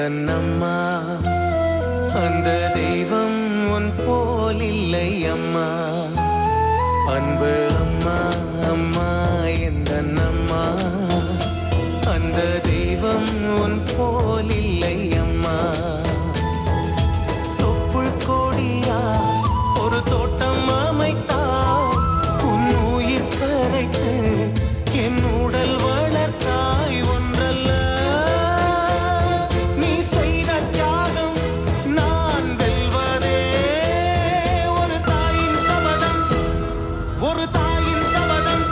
அம்மா, அந்த தெய்வம் உன் போல் இல்லை அம்மா. அன்பு அம்மா அம்மா எந்தன் அம்மா, அந்த தெய்வம் உன் போல் இல்லை அம்மா. தொப்புள் கொடியா ஒரு தோட்டம் அமைத்தாய், உன் உயிர் கரைத்து என் உடல் வளர்த்தாய். ஒன்றல்ல நீ செய்த தியாகம் நான் வெல்வதே. ஒரு தாயின் சபதம், ஒரு தாயின் சபதம்.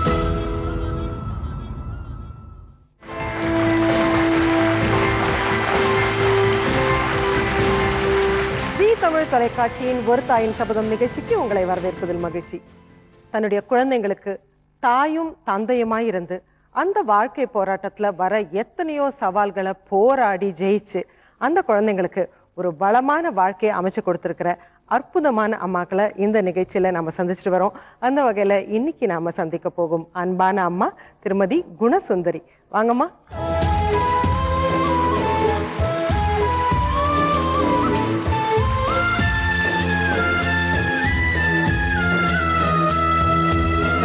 ஜீ தமிழ் தொலைக்காட்சியின் ஒரு தாயின் சபதம் நிகழ்ச்சிக்கு உங்களை வரவேற்பதில் மகிழ்ச்சி. தன்னுடைய குழந்தைங்களுக்கு தாயும் தந்தையுமாய் இருந்து அந்த வாழ்க்கை போராட்டத்துல வர எத்தனையோ சவால்களை போராடி ஜெயிச்சு அந்த குழந்தைங்களுக்கு ஒரு வளமான வாழ்க்கையை அமைச்சு கொடுத்துருக்கிற அற்புதமான அம்மாக்களை இந்த நிகழ்ச்சியில நம்ம சந்திச்சுட்டு வரோம். அந்த வகையில இன்னைக்கு நாம சந்திக்க போகும் அன்பான அம்மா திருமதி குணசுந்தரி. வாங்கம்மா.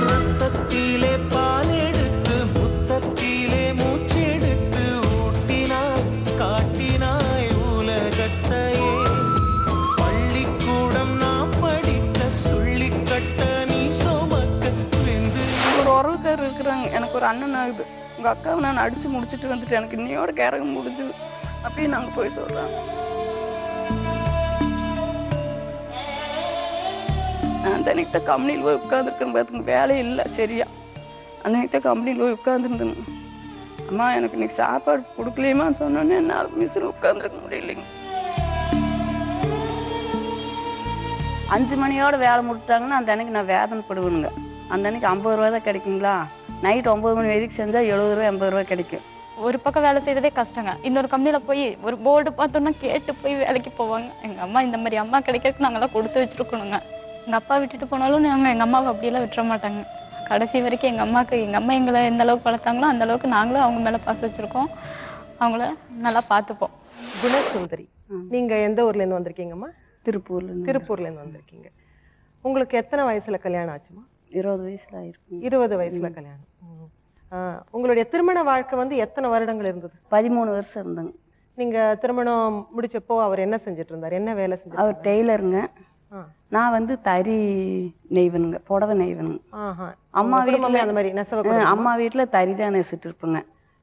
ரத்தத்திலே பால் எடுத்து முத்தத்திலே மூச்செடுத்து ஊட்டினாய், காட்டினாய் உலகத்தையே. பள்ளிக்கூடம் நான் படிக்க சொல்லிக்கட்ட நீ சோமக்க வெந்து. ஒரு உறவுக்காரர் இருக்கிறாங்க, எனக்கு ஒரு அண்ணன் ஆகுது. உங்கள் அக்காவை நான் அடித்து முடிச்சுட்டு வந்துட்டு எனக்கு இன்னையோட கேரகம் முடிஞ்சுது அப்படின்னு நாங்கள் போய் சொல்கிறாங்க. நான் தனிக்கிட்ட கம்பெனியில் போய் உட்காந்துருக்கேன் பார்த்துங்க, வேலை இல்லை சரியா. அன்னைக்கிட்ட கம்பெனியில் போய் உட்காந்துருந்தேங்க. அம்மா எனக்கு இன்னைக்கு சாப்பாடு கொடுக்கலையுமான்னு சொன்னோன்னே என்னால் மிஷின் உட்காந்துருக்க முடியலைங்க. 5 மணியோட வேலை முடிச்சிட்டாங்கன்னா அந்த அன்னைக்கு நான் வேதனைப்படுவேனுங்க. அந்த அன்னைக்கு 50 ரூபா தான் கிடைக்குங்களா. நைட் 9 மணி வரைக்கும் செஞ்சால் 70 ரூபா 80 ரூபா கிடைக்கும். ஒரு பக்கம் வேலை செய்யறதே கஷ்டங்க. இன்னொரு கம்பெனியில் போய் ஒரு போர்டு பார்த்தோன்னா கேட்டு போய் வேலைக்கு போவாங்க. எங்கள் அம்மா இந்த மாதிரி அம்மா கிடைக்கிறதுக்கு நாங்கள்லாம் கொடுத்து வச்சுருக்கணுங்க. எங்கள் அப்பா விட்டுட்டு போனாலும் நாங்கள் எங்கள் அம்மாவை அப்படியெல்லாம் விட்டுற மாட்டாங்க. கடைசி வரைக்கும் எங்கள் அம்மா எங்களை எந்த அளவுக்கு வளர்த்தாங்களோ அந்த அளவுக்கு நாங்களும் அவங்க மேலே பாசம் வச்சுருக்கோம். அவங்கள நல்லா பார்த்துப்போம். குணசுந்தரி, நீங்க எந்த ஊர்ல இருந்து வந்திருக்கீங்கம்மா? திருப்பூர்ல இருந்து வந்திருக்கீங்க. உங்களுக்கு எத்தனை வயசுல கல்யாணம் ஆச்சுமா? 20 வயசுல ஆயிருக்கும். 20 வயசுல கல்யாணம். உங்களுடைய திருமண வாழ்க்கை வந்து எத்தனை வருடங்கள் இருந்தது? 13 வருஷம் இருந்தாங்க. நீங்க திருமணம் முடிச்சப்போ அவர் என்ன செஞ்சுட்டு இருந்தார்? என்ன வேலை செஞ்சு? அவர் டெய்லருங்க. நான் வந்து தறி நெய்வனுங்க, புடவை நெய்வனுங்க. அம்மா வீட்டுல அந்த மாதிரி நெசவு. அம்மா வீட்டுல தறி தான் நெசிட்டு இருப்பேங்க.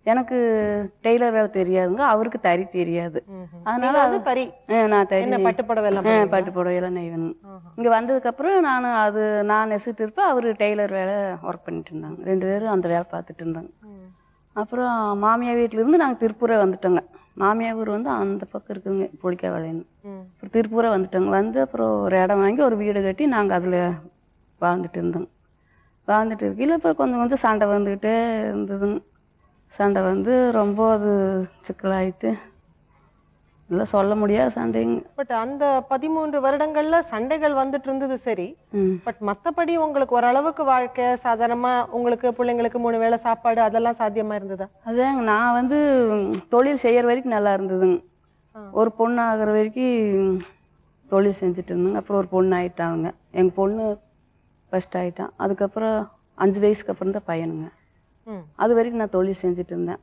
எனக்கு டெய்லர் வேலை தெரியாதுங்க, அவருக்கு தறி தெரியாது. அதனால அது தறி நான் தறி பட்டுப்புடவையெல்லாம் நெய்வனுங்க. இங்க வந்ததுக்கு அப்புறம் நான் நெசிட்டு இருப்பேன், அவரு டெய்லர் வேலை ஒர்க் பண்ணிட்டு இருந்தாங்க. 2 பேரும் அந்த வேலை பார்த்துட்டு இருந்தாங்க. அப்புறம் மாமியார் வீட்டுல இருந்து நாங்கள் திருப்பூரே வந்துட்டோங்க. மாமியார் ஊர் வந்து அந்த பக்கம் இருக்குங்க, பொலிக்கா வேலைன்னு. அப்புறம் திருப்பூரே வந்துட்டோங்க. வந்து அப்புறம் ஒரு இடம் வாங்கி ஒரு வீடு கட்டி நாங்கள் அதில் வாழ்ந்துட்டு இருந்தோங்க. வாழ்ந்துட்டு இருக்கையில் அப்புறம் கொஞ்சம் கொஞ்சம் சண்டை வந்துக்கிட்டே இருந்ததுங்க. சண்டை வந்து ரொம்ப அது சிக்கலாயிட்டு இல்லை சொல்ல முடியாத சண்டைங்க. பட் அந்த 13 வருடங்கள்ல சண்டைகள் வந்துட்டு இருந்தது சரி. பட் மற்றபடி உங்களுக்கு ஓரளவுக்கு வாழ்க்கை சாதாரணமா உங்களுக்கு பிள்ளைங்களுக்கு 3 வேளை சாப்பாடு அதெல்லாம் சாத்தியமா இருந்ததா? அதாங்க, நான் வந்து தொழில் செய்யற வரைக்கும் நல்லா இருந்ததுங்க. ஒரு பொண்ணு ஆகிற வரைக்கும் தொழில் செஞ்சுட்டு இருந்தேங்க. அப்புறம் ஒரு பொண்ணு ஆயிட்டாங்க. எங்கள் பொண்ணு ஃபர்ஸ்ட் ஆயிட்டான். அதுக்கப்புறம் 5 வயசுக்கு அப்புறம் தான் பையனுங்க. அது வரைக்கும் நான் தொழில் செஞ்சுட்டு இருந்தேன்.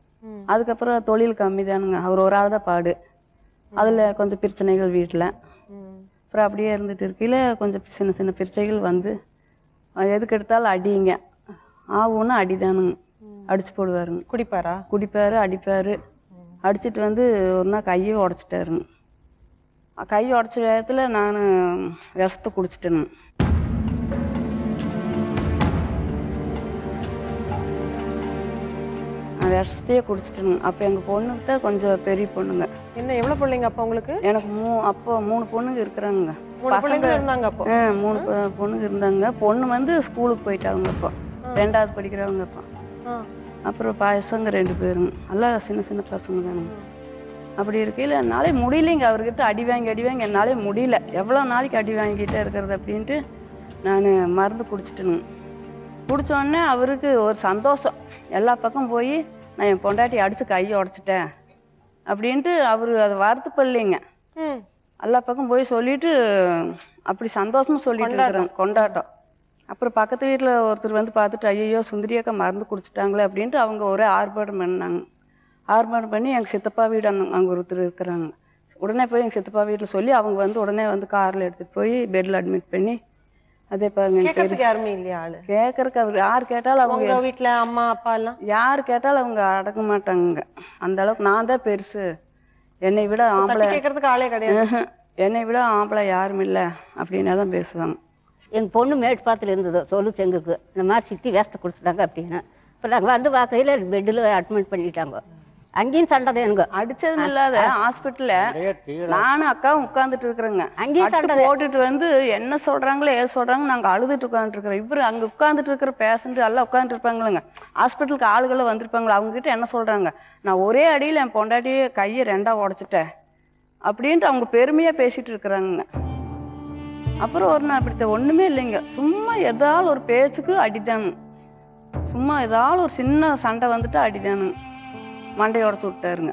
அதுக்கப்புறம் தொழில் கம்மி தானுங்க. அவர் ஒரு ஆள் தான் பாடு. அதில் கொஞ்சம் பிரச்சனைகள் வீட்டில். அப்புறம் அப்படியே இருந்துட்டு இருக்கையில் கொஞ்சம் சின்ன சின்ன பிரச்சனைகள் வந்து எதுக்கு எடுத்தாலும் அடிங்க. ஆகும்னா அடிதானுங்க. அடிச்சு போடுவாருங்க. குடிப்பாரு அடிப்பாரு. அடிச்சுட்டு வந்து ஒரு நாள் கையை உடச்சிட்டாருங்க. கையை உடச்ச நேரத்தில் நான் விஷத்தை குடிச்சிட்டேனுங்க. நான் விஷத்தையே குடிச்சிட்டேனுங்க. அப்போ எங்கள் பொண்ணுகிட்ட கொஞ்சம் பெரிய பொண்ணுங்க. என்ன எவ்வளோ பிள்ளைங்க அப்போ உங்களுக்கு? எனக்கு அப்போ 3 பொண்ணுங்க இருக்கிறாங்க. 3 இருந்தாங்க அப்போ. 3 பொண்ணுங்க இருந்தாங்க. பொண்ணு வந்து ஸ்கூலுக்கு போயிட்டாங்க. அப்போ 2வது படிக்கிறவங்க. அப்போ அப்புறம் பசங்க 2 பேருங்க. எல்லாம் சின்ன சின்ன பசங்க தானுங்க. அப்படி இருக்கையில் என்னாலே முடியலைங்க. அவர்கிட்ட அடி வாங்கி என்னாலே முடியல. எவ்வளோ நாளைக்கு அடி வாங்கிட்டே இருக்கிறது அப்படின்ட்டு நான் மருந்து குடிச்சிட்டேனுங்க. குடித்தோடனே அவருக்கு ஒரு சந்தோஷம். எல்லா பக்கம் போய் நான் என் பொண்டாட்டி அடித்து கையை உடச்சிட்டேன் அப்படின்ட்டு அவர் அதை வருத்தப்படலைங்க. எல்லா பக்கம் போய் சொல்லிட்டு அப்படி சந்தோஷமா சொல்லிட்டு இருக்கிறாங்க, கொண்டாட்டம். அப்புறம் பக்கத்து வீட்டில் ஒருத்தர் வந்து பார்த்துட்டு ஐயோ சுந்தரியாக்கா மருந்து குடிச்சிட்டாங்களே அப்படின்ட்டு அவங்க ஒரே ஆர்ப்பாட்டம் பண்ணாங்க. ஆர்ப்பாட்டம் பண்ணி எங்கள் சித்தப்பா வீடு அங்கே ஒருத்தர் இருக்கிறாங்க. உடனே போய் எங்கள் சித்தப்பா வீட்டில் சொல்லி அவங்க வந்து உடனே வந்து காரில் எடுத்துகிட்டு போய் பெட்டில் அட்மிட் பண்ணி அதே பாருங்க யாருமே இல்லையா ஆளு கேட்கறக்கு அவர் யார் கேட்டாலும் அவங்க வீட்டுல அம்மா அப்பா எல்லாம் யார் கேட்டாலும் அவங்க அடக்க மாட்டாங்க. அந்த அளவுக்கு நான் தான் பெருசு, என்னை விட ஆம்பளை கேட்கறதுக்கு ஆளே கிடையாது, என்னை விட ஆம்பளை யாரும் இல்லை அப்படின்னா தான் பேசுவாங்க. எங்கள் பொண்ணு மேட்டுப்பாளத்தில் இருந்தது சொல்லுச்சு எங்களுக்கு இந்த மாதிரி சித்தி வேஸ்ட்டை கொடுத்துட்டாங்க அப்படின்னு. இப்போ நாங்கள் வந்து பார்க்கையில் பெட்டில் அட்மிட் பண்ணிட்டாங்க. அங்கேயும் சண்டை தான் எனக்கு அடிச்சது இல்லாத ஹாஸ்பிட்டலில் நானும் அக்காவும் உட்காந்துட்டு இருக்கிறேங்க. அங்கேயும் சண்டை போட்டுட்டு வந்து என்ன சொல்றாங்களோ ஏது சொல்றாங்க நாங்கள் அழுதுட்டு உட்காந்துட்டு இருக்கிறோம். இவர் அங்கே உட்காந்துட்டு இருக்கிற பேஷண்ட் எல்லாம் உட்காந்துட்டு இருப்பாங்களேங்க, ஹாஸ்பிட்டலுக்கு ஆளுகளும் வந்திருப்பாங்களா, அவங்க கிட்ட என்ன சொல்றாங்க, நான் ஒரே அடியில் என் பொண்டாட்டியே கையை 2ஆ உடைச்சிட்டேன் அப்படின்ட்டு அவங்க பெருமையாக பேசிட்டு இருக்கிறாங்க. அப்புறம் ஒரு நாள் இப்படி ஒன்றுமே இல்லைங்க, சும்மா ஏதாவது ஒரு பேச்சுக்கு அடிதானு, சும்மா ஏதாவது ஒரு சின்ன சண்டை வந்துட்டு அடிதானுங்க, மண்டையை உடச்சு விட்டாருங்க.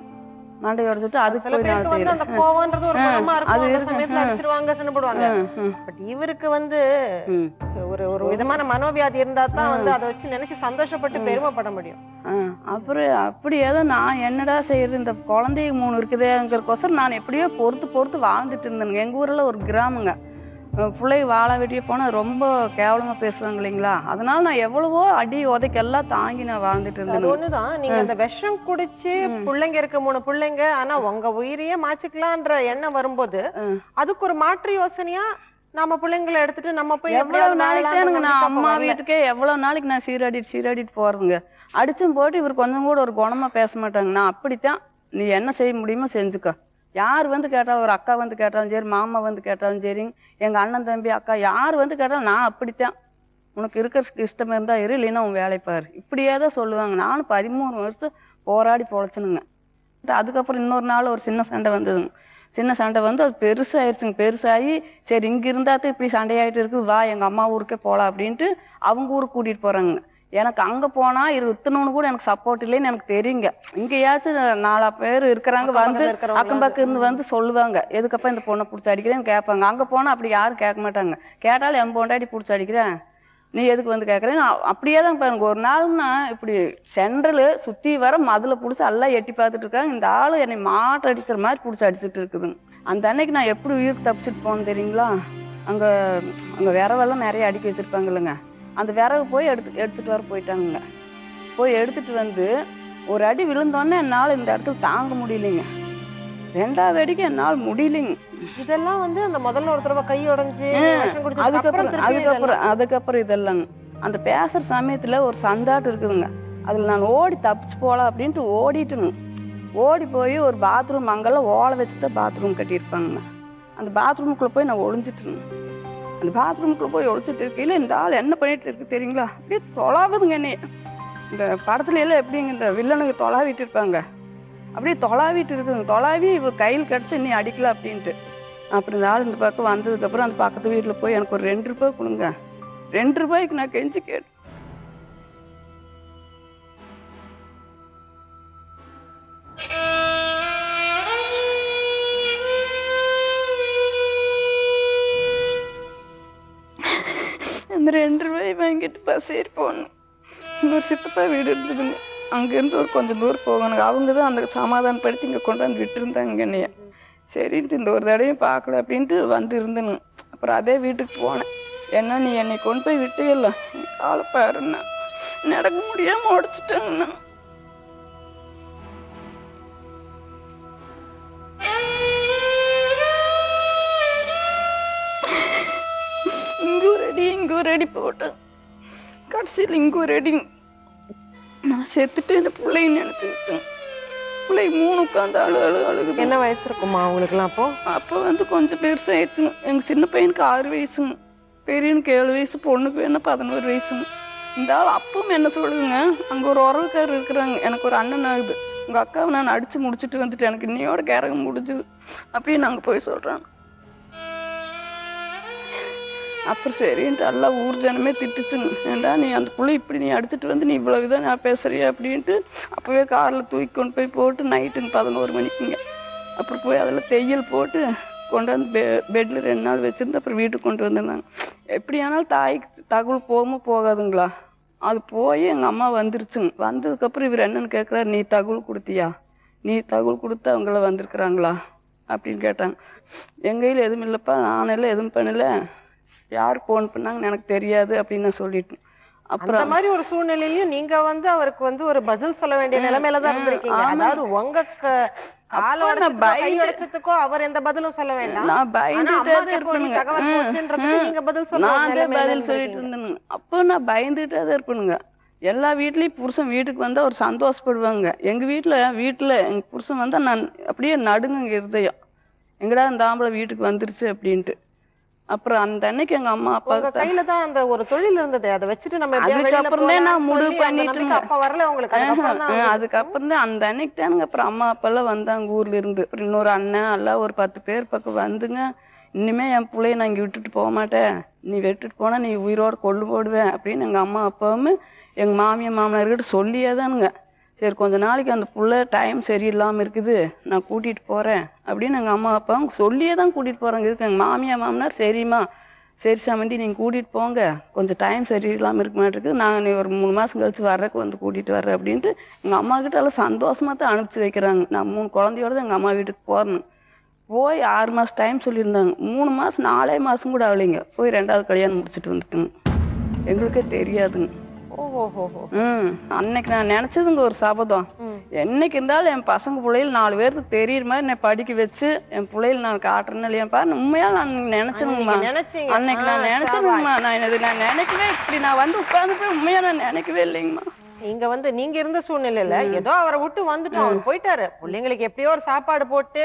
மண்டையை உடச்சுட்டு அதுக்கு போய் இவருக்கு வந்து ஒரு விதமான மனோவியாதி இருந்தா தான் வந்து அதை வச்சு நினைச்சு சந்தோஷப்பட்டு பெருமைப்பட முடியும். அப்புறம் அப்படி ஏதோ நான் என்னடா செய்யறது, இந்த குழந்தைய 3 இருக்குதுங்கிறக்கோசரம் நான் எப்படியோ பொறுத்து வாழ்ந்துட்டு இருந்தேங்க. எங்கள் ஊரில் ஒரு கிராமங்க, பிள்ளை வாழ வெட்டியே போனால் ரொம்ப கேவலமாக பேசுவாங்க இல்லைங்களா, அதனால நான் எவ்வளவோ அடி உதைக்கெல்லாம் தாங்கி நான் வாழ்ந்துட்டு இருந்தேன். அது ஒண்ணுதான், நீங்க அந்த விஷம் குடிச்சு பிள்ளைங்க இருக்க 3 பிள்ளைங்க, ஆனா உங்க உயிரையே மாச்சிக்கலான்ற எண்ணம் வரும்போது அதுக்கு ஒரு மாற்று யோசனையா நம்ம பிள்ளைங்களை எடுத்துட்டு நம்ம போய் எவ்வளவு நாளைக்கு தானுங்க நான் அம்மா வீட்டுக்கே எவ்வளவு நாளைக்கு நான் சீராடிட்டு போறதுங்க. அடிச்சும் போட்டு இவர் கொஞ்சம் கூட ஒரு குணமா பேச மாட்டாங்க. நான் அப்படித்தான், நீ என்ன செய்ய முடியுமோ செஞ்சுக்க, யார் வந்து கேட்டாலும், ஒரு அக்கா வந்து கேட்டாலும் சரி, மாமா வந்து கேட்டாலும் சரிங்க, எங்கள் அண்ணன் தம்பி அக்கா யார் வந்து கேட்டாலும் நான் அப்படித்தான், உனக்கு இருக்கிற இஷ்டம் இருந்தால் இரு, இல்லைன்னா உன் வேலைப்பாரு, இப்படியே தான் சொல்லுவாங்க. நானும் 13 வருஷம் போராடி பொழைச்சனுங்க. அதுக்கப்புறம் இன்னொரு நாள் ஒரு சின்ன சண்டை வந்ததுங்க. சின்ன சண்டை வந்து அது பெருசாகிடுச்சுங்க. பெருசாகி சரி இங்கே இருந்தால் தான் இப்படி சண்டையாகிட்டு இருக்குது, வா எங்கள் அம்மா ஊருக்கே போகலாம் அப்படின்ட்டு அவங்க ஊருக்கு கூட்டிகிட்டு போகிறாங்க. எனக்கு அங்கே போனால் இத்தனோன்னு கூட எனக்கு சப்போர்ட் இல்லைன்னு எனக்கு தெரியுங்க. இங்கேயாச்சும் 4 பேர் இருக்கிறாங்க, வந்து அக்கம் பக்கம் இருந்து வந்து சொல்லுவாங்க, எதுக்கப்பா இந்த பொண்ணை பிடிச்சி அடிக்கிறேன்னு கேட்பாங்க. அங்கே போனால் அப்படி யாரும் கேட்க மாட்டாங்க. கேட்டாலும் என் பொண்டாட்டி பிடிச்சி அடிக்கிறேன், நீ எதுக்கு வந்து கேட்குறேன்னு அப்படியே தான் பாருங்க. ஒரு நாள்னா இப்படி சென்ட்ரல் சுற்றி வர மதில் பிடிச்சி எல்லாம் எட்டி பார்த்துட்டு இருக்காங்க. இந்த ஆள் என்னை மாட்டு அடிக்கிற மாதிரி பிடிச்சி அடிச்சுட்டு இருக்குதுங்க. அந்த அன்னைக்கு நான் எப்படி உயிருக்கு தப்பிச்சுட்டு போனேன் தெரியுங்களா, அங்கே விரவெல்லாம் நிறைய அடிக்க வச்சுருப்பாங்க இல்லைங்க, அந்த விறகு போய் எடுத்துகிட்டு வர போயிட்டாங்க. போய் எடுத்துகிட்டு வந்து ஒரு அடி விழுந்தோன்னே என்னால் இந்த இடத்துல தாங்க முடியலைங்க. 2வது அடிக்கு என்னால் முடியலைங்க. இதெல்லாம் வந்து அந்த முதல்ல ஒரு தடவை கை உடைஞ்சு அதுக்கப்புறம் இதெல்லாங்க. அந்த பேசுகிற சமயத்தில் ஒரு சந்தாட்டு இருக்குதுங்க, அதில் நான் ஓடி தப்பிச்சு போகலாம் அப்படின்ட்டு ஓடிட்டுங்க. ஓடி போய் ஒரு பாத்ரூம் அங்கெல்லாம் ஓலை வச்சு தான் பாத்ரூம் கட்டியிருப்பாங்க. அந்த பாத்ரூமுக்குள்ளே போய் நான் ஒளிஞ்சிட்டுங்க. அந்த பாத்ரூமுக்குள்ளே போய் ஒழிச்சிட்டு இருக்கையில் இந்த ஆள் என்ன பண்ணிட்டு இருக்கு தெரியுங்களா, அப்படியே தொலாவுதுங்க என்னைய. இந்த படத்துல எல்லாம் எப்படிங்க இந்த வில்லனுக்கு தொலாவிட்டு இருப்பாங்க, அப்படியே தொலாவிட்டு இருக்குதுங்க. தொலாவி இவர் கையில் கிடச்சி இன்னும் அடிக்கல அப்படின்ட்டு. அப்புறம் இந்த ஆள் இந்த பக்கம் வந்ததுக்கப்புறம் அந்த பக்கத்து வீட்டில் போய் எனக்கு ஒரு 2 ரூபாய் கொடுங்க, 2 ரூபாய்க்கு நான் கெஞ்சி கேட்டேன். அந்த 2 ரூபாய் வாங்கிட்டு பஸ் ஏறி போகணும். இன்னொரு சித்தப்பா வீடு இருந்ததுங்க, அங்கேருந்து ஒரு கொஞ்சம் தூரம் போகணுங்க. அவங்க தான் அந்த சமாதானப்படுத்தி இங்கே கொண்டு வந்து விட்டுருந்தாங்க என்னைய. சரின்ட்டு இந்த ஒரு தடையும் பார்க்கல அப்படின்ட்டு வந்து இருந்தேனுங்க. அப்புறம் அதே வீட்டுக்கு போனேன். ஏன்னா நீ என்னை கொண்டு போய் விட்டே இல்லை, காலை பாருன்னா நடக்க முடியாமல் உடைச்சிட்டேங்கண்ணா. இங்கே ஒரு அடி போட்டேன், கடைசியில் இங்கே ஒரு அடி. நான் செத்துட்டு இந்த பிள்ளைன்னு நினச்சிக்கிட்டேன். பிள்ளை 3 உட்காந்து அழுகுது. என்ன வயசு இருக்குமா அவங்களுக்குலாம்? அப்போ வந்து கொஞ்சம் பெருசாகிடுச்சுங்க. எங்கள் சின்ன பையனுக்கு 6 வயசுங்க, பெரியனுக்கு 7 வயசு, பொண்ணுக்கு வேணா 11 வயசுங்க. இந்த ஆள் அப்பவும் என்ன சொல்லுதுங்க, அங்கே ஒரு உறவுக்காரர் இருக்கிறாங்க, எனக்கு ஒரு அண்ணன் ஆகுது, உங்கள் அக்காவை நான் அடித்து முடிச்சுட்டு வந்துட்டு எனக்கு இன்னையோட கேரகம் முடிஞ்சுது அப்படின்னு நாங்கள் போய் சொல்கிறாங்க. அப்புறம் சரின்ட்டு எல்லாம் ஊர் ஜனமே திட்டுச்சுங்க. ஏன்டா நீ அந்த பிள்ளை இப்படி நீ அடிச்சுட்டு வந்து நீ இவ்வளோ இதாக நான் பேசுறியா அப்படின்ட்டு அப்போவே காரில் தூக்கி கொண்டு போய் போட்டு நைட்டுங்க 11 மணிக்குங்க. அப்புறம் போய் அதில் தையல் போட்டு கொண்டு வந்து பெட்டில் 2 நாள் வச்சுருந்து அப்புறம் வீட்டுக்கு கொண்டு வந்துருந்தாங்க. எப்படியானாலும் தாய்க்கு தகவல் போகாதுங்களா? அது போய் எங்கள் அம்மா வந்துருச்சுங்க. வந்ததுக்கப்புறம் இவர் என்னன்னு கேட்குறாரு, நீ தகவல் கொடுத்தியா, நீ தகவல் கொடுத்து அவங்கள வந்திருக்கிறாங்களா அப்படின்னு கேட்டாங்க. எங்கள் கையில் எதுவும் இல்லைப்பா, நானெல்லாம் எதுவும் பண்ணல, யார் ஃபோன் பண்ணாங்கன்னு எனக்கு தெரியாது அப்படின்னு நான் சொல்லிட்டேன். அப்புறம் அந்த மாதிரி ஒரு சூழ்நிலையிலயும் நீங்க வந்து அவருக்கு வந்து ஒரு பதில் சொல்ல வேண்டிய நிலைமையில தான் இருந்திருக்கீங்க. அதாவது உங்க கையொடச்சதுக்கோ அவர் எந்த பதிலும் சொல்ல வேண்டாம். நான் பயந்துட்டே சொல்லிட்டு இருந்தேனுங்க. அப்போ நான் பயந்துட்டே தான் இருப்பேனுங்க. எல்லா வீட்லயும் புருஷன் வீட்டுக்கு வந்தா ஒரு சந்தோஷப்படுவாங்க. எங்க வீட்டுல எங்க புருஷன் வந்தா நான் அப்படியே நடுங்க இருதயம், எங்கடா இந்த ஆம்பளை வீட்டுக்கு வந்துருச்சு அப்படின்ட்டு. அப்புறம் அந்த அன்னைக்கு எங்க அம்மா அப்பா கையில தான் அந்த ஒரு தொழில் இருந்தது, அதை வச்சுட்டு நம்ம அதுக்கப்புறம் தான் நான் முடிவு பண்ணிட்டு அப்ப வரல உங்களுக்கு. அதுக்கப்புறம் தான் அந்த அன்னைக்கு தானுங்க அப்புறம் அம்மா அப்பாலாம் வந்தாங்க ஊர்ல இருந்து. அப்புறம் இன்னொரு அண்ணன் எல்லாம் ஒரு 10 பேர் பக்கம் வந்துங்க. இனிமே என் பிள்ளைய நான் இங்கே விட்டுட்டு போக மாட்டேன், நீ விட்டுட்டு போனா நீ உயிரோட கொண்டு போடுவேன் அப்படின்னு எங்க அம்மா அப்பாவும் எங்க மாமியார் மாமனார்கிட்ட சொல்லியே தானுங்க. சரி கொஞ்ச நாளைக்கு அந்த புள்ள டைம் சரியில்லாமல் இருக்குது, நான் கூட்டிகிட்டு போகிறேன் அப்படின்னு எங்கள் அம்மா அப்பாவும் சொல்லியே தான் கூட்டிகிட்டு போகிறாங்க. இருக்கு எங்கள் மாமியார் மாமனார் சரிம்மா சரி சமந்தி நீங்கள் கூட்டிகிட்டு போங்க, கொஞ்சம் டைம் சரியில்லாமல் இருக்க மாட்டேருக்கு, நான் நீ ஒரு 3 மாதம் கழிச்சு வர்றதுக்கு வந்து கூட்டிகிட்டு வர்றேன் அப்படின்ட்டு எங்கள் அம்மா கிட்ட எல்லாம் சந்தோஷமாக தான் அனுப்பிச்சி வைக்கிறாங்க. நான் 3 குழந்தையோட தான் எங்கள் அம்மா வீட்டுக்கு போகிறேன். போய் 6 மாதம் டைம் சொல்லியிருந்தாங்க. 3 மாதம் 4 மாதம் கூட ஆகலைங்க, போய் 2வது கல்யாணம் முடிச்சுட்டு வந்துட்டுங்க. எங்களுக்கே தெரியாதுங்க. அன்னைக்கு நான் நினைச்சதுங்க ஒரு சபதம், என்னைக்கு இருந்தாலும் என் பசங்க பிள்ளைகள் 4 பேருக்கு தெரியுற மாதிரி நான் படிக்க வச்சு என் பிள்ளைகள் நான் காட்டுறேன்னு இல்லையா பாரு. உண்மையா நான் நினைச்சேனுங்கம்மா, அன்னைக்கு நான் நினைச்சேனுங்கம்மா. நான் நினைக்கவே இப்படி நான் வந்து உட்கார்ந்து போய் உண்மையா நான் நினைக்கவே இல்லைங்கம்மா. நீங்க வந்து நீங்க இருந்த சூழ்நிலையில ஏதோ அவரை விட்டு வந்துட்டோம், அவர் போயிட்டாரு. பிள்ளைங்களுக்கு எப்படியோ ஒரு சாப்பாடு போட்டு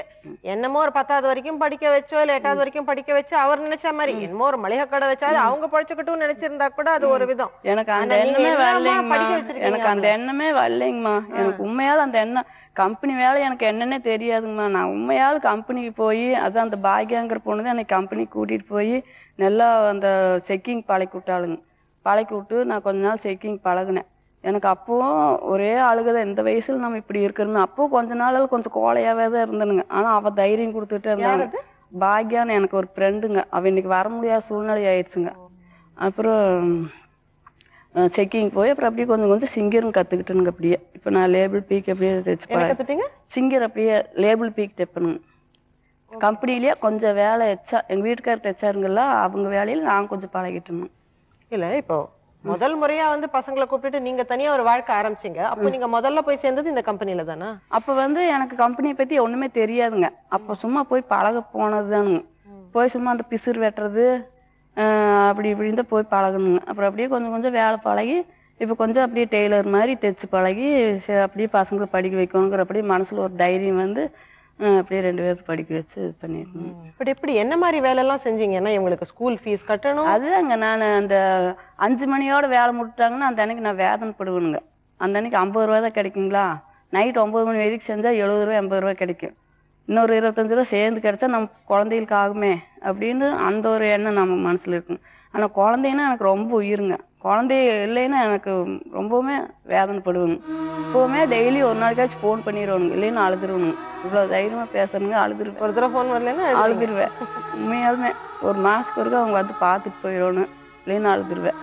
என்னமோ ஒரு 10வது வரைக்கும் படிக்க வச்சோ இல்ல 8வது வரைக்கும் படிக்க வச்சு அவர் நினைச்ச மாதிரி என்னமோ ஒரு மளிகை கடை வச்சாது அவங்க படிச்சுக்கிட்டும் நினைச்சிருந்தா கூட அது ஒரு விதம். எனக்கு அந்த எண்ணமே வரலைங்கம்மா. எனக்கு அந்த எண்ணமே வரலைங்கம்மா. எனக்கு உண்மையால அந்த எண்ணம் கம்பெனி வேலை எனக்கு என்னன்னே தெரியாதுங்கம்மா. நான் உண்மையால கம்பெனிக்கு போய் அதான் அந்த பாக்கியாங்கிற பொண்ணு தான் எனக்கு கம்பெனிக்கு கூட்டிட்டு போய் நல்லா அந்த செக்கிங் பழக்கி விட்டாளுங்க. பழக்கி விட்டு நான் கொஞ்ச நாள் செக்கிங் பழகினேன். எனக்கு அப்போவும் ஒரே அழுகதான், இந்த வயசுல நம்ம இப்படி இருக்கிறோமே. அப்போ கொஞ்ச நாள் கொஞ்சம் கோலையாவே தான் இருந்தனுங்க. ஆனா அவ தைரியம் கொடுத்துட்டே இருந்தாங்க. பாக்யான்னு எனக்கு ஒரு ஃப்ரெண்டுங்க, அவ இன்னைக்கு வர முடியாத சூழ்நிலை ஆயிடுச்சுங்க. அப்புறம் செக்கிங் போய் அப்புறம் அப்படியே கொஞ்சம் சிங்கரும் கத்துக்கிட்டேனுங்க. அப்படியே இப்போ நான் லேபிள் பீக் அப்படியே தைச்சு பழகிட்டேங்க. சிங்கர் அப்படியே லேபிள் பீக் தைப்பேனுங்க. கம்பெனிலேயே கொஞ்சம் வேலை எச்சா எங்க வீட்டுக்காரர் தைச்சாருங்கல்ல, அவங்க வேலையில நான் கொஞ்சம் பழகிட்டேனுங்க. இல்ல இப்போ முதல் முறையா வந்து பசங்களை கூப்பிட்டு நீங்க தனியா ஒரு வாழ்க்கை ஆரம்பிச்சீங்க. அப்போ நீங்க முதல்ல போய் சேர்ந்தது இந்த கம்பெனில தானா? அப்ப வந்து எனக்கு கம்பெனியை பத்தி ஒண்ணுமே தெரியாதுங்க. அப்ப சும்மா போய் பழக போனதுதானுங்க. போய் சும்மா அந்த பிசுறு வெட்டுறது அப்படி இப்படின்னு தான் போய் பழகணுங்க. அப்புறம் அப்படியே கொஞ்சம் வேலை பழகி இப்போ கொஞ்சம் அப்படியே டெய்லர் மாதிரி தைச்சு பழகி அப்படியே பசங்களை படிக்க வைக்கணுங்கிற அப்படியே மனசுல ஒரு தைரியம் வந்து அப்படியே 2 பேருக்கு படிக்க வச்சு இது பண்ணிருக்கேன். பட் எப்படி என்ன மாதிரி வேலை எல்லாம் செஞ்சீங்கன்னா இவங்களுக்கு ஸ்கூல் ஃபீஸ் கட்டணும்? அதுதாங்க நான் அந்த 5 மணியோட வேலை முடிட்டாங்கன்னா அந்த அன்னைக்கு நான் வேதனைப்படுவேனுங்க. அந்த அன்னைக்கு 50 ரூபா தான் கிடைக்குங்களா. நைட் 9 மணி வரைக்கும் செஞ்சால் 70 ரூபா 80 ரூபா கிடைக்கும். இன்னொரு 25 ரூபா சேர்ந்து கிடைச்சா நம்ம குழந்தைகளுக்கு ஆகுமே அப்படின்னு அந்த ஒரு எண்ணம் நம்ம மனசில் இருக்குங்க. ஆனால் குழந்தைன்னா எனக்கு ரொம்ப உயிருங்க. குழந்தை இல்லைன்னா எனக்கு ரொம்பவுமே வேதனைப்படுவேங்க. இப்போவுமே டெய்லி ஒரு நாளைக்காச்சும் ஃபோன் பண்ணிடுவானுங்க, இல்லைன்னா அழுதுருவனுங்க. இவ்வளோ தைரியமாக பேசணுங்க, அழுதுருவேன். ஒரு தடவை ஃபோன் வரலன்னா அழுதுருவேன். உண்மையாலுமே ஒரு மாதத்துக்கு ஒருக்கா அவங்க வந்து பார்த்துட்டு போயிடணும், இல்லைன்னா அழுதுருவேன்.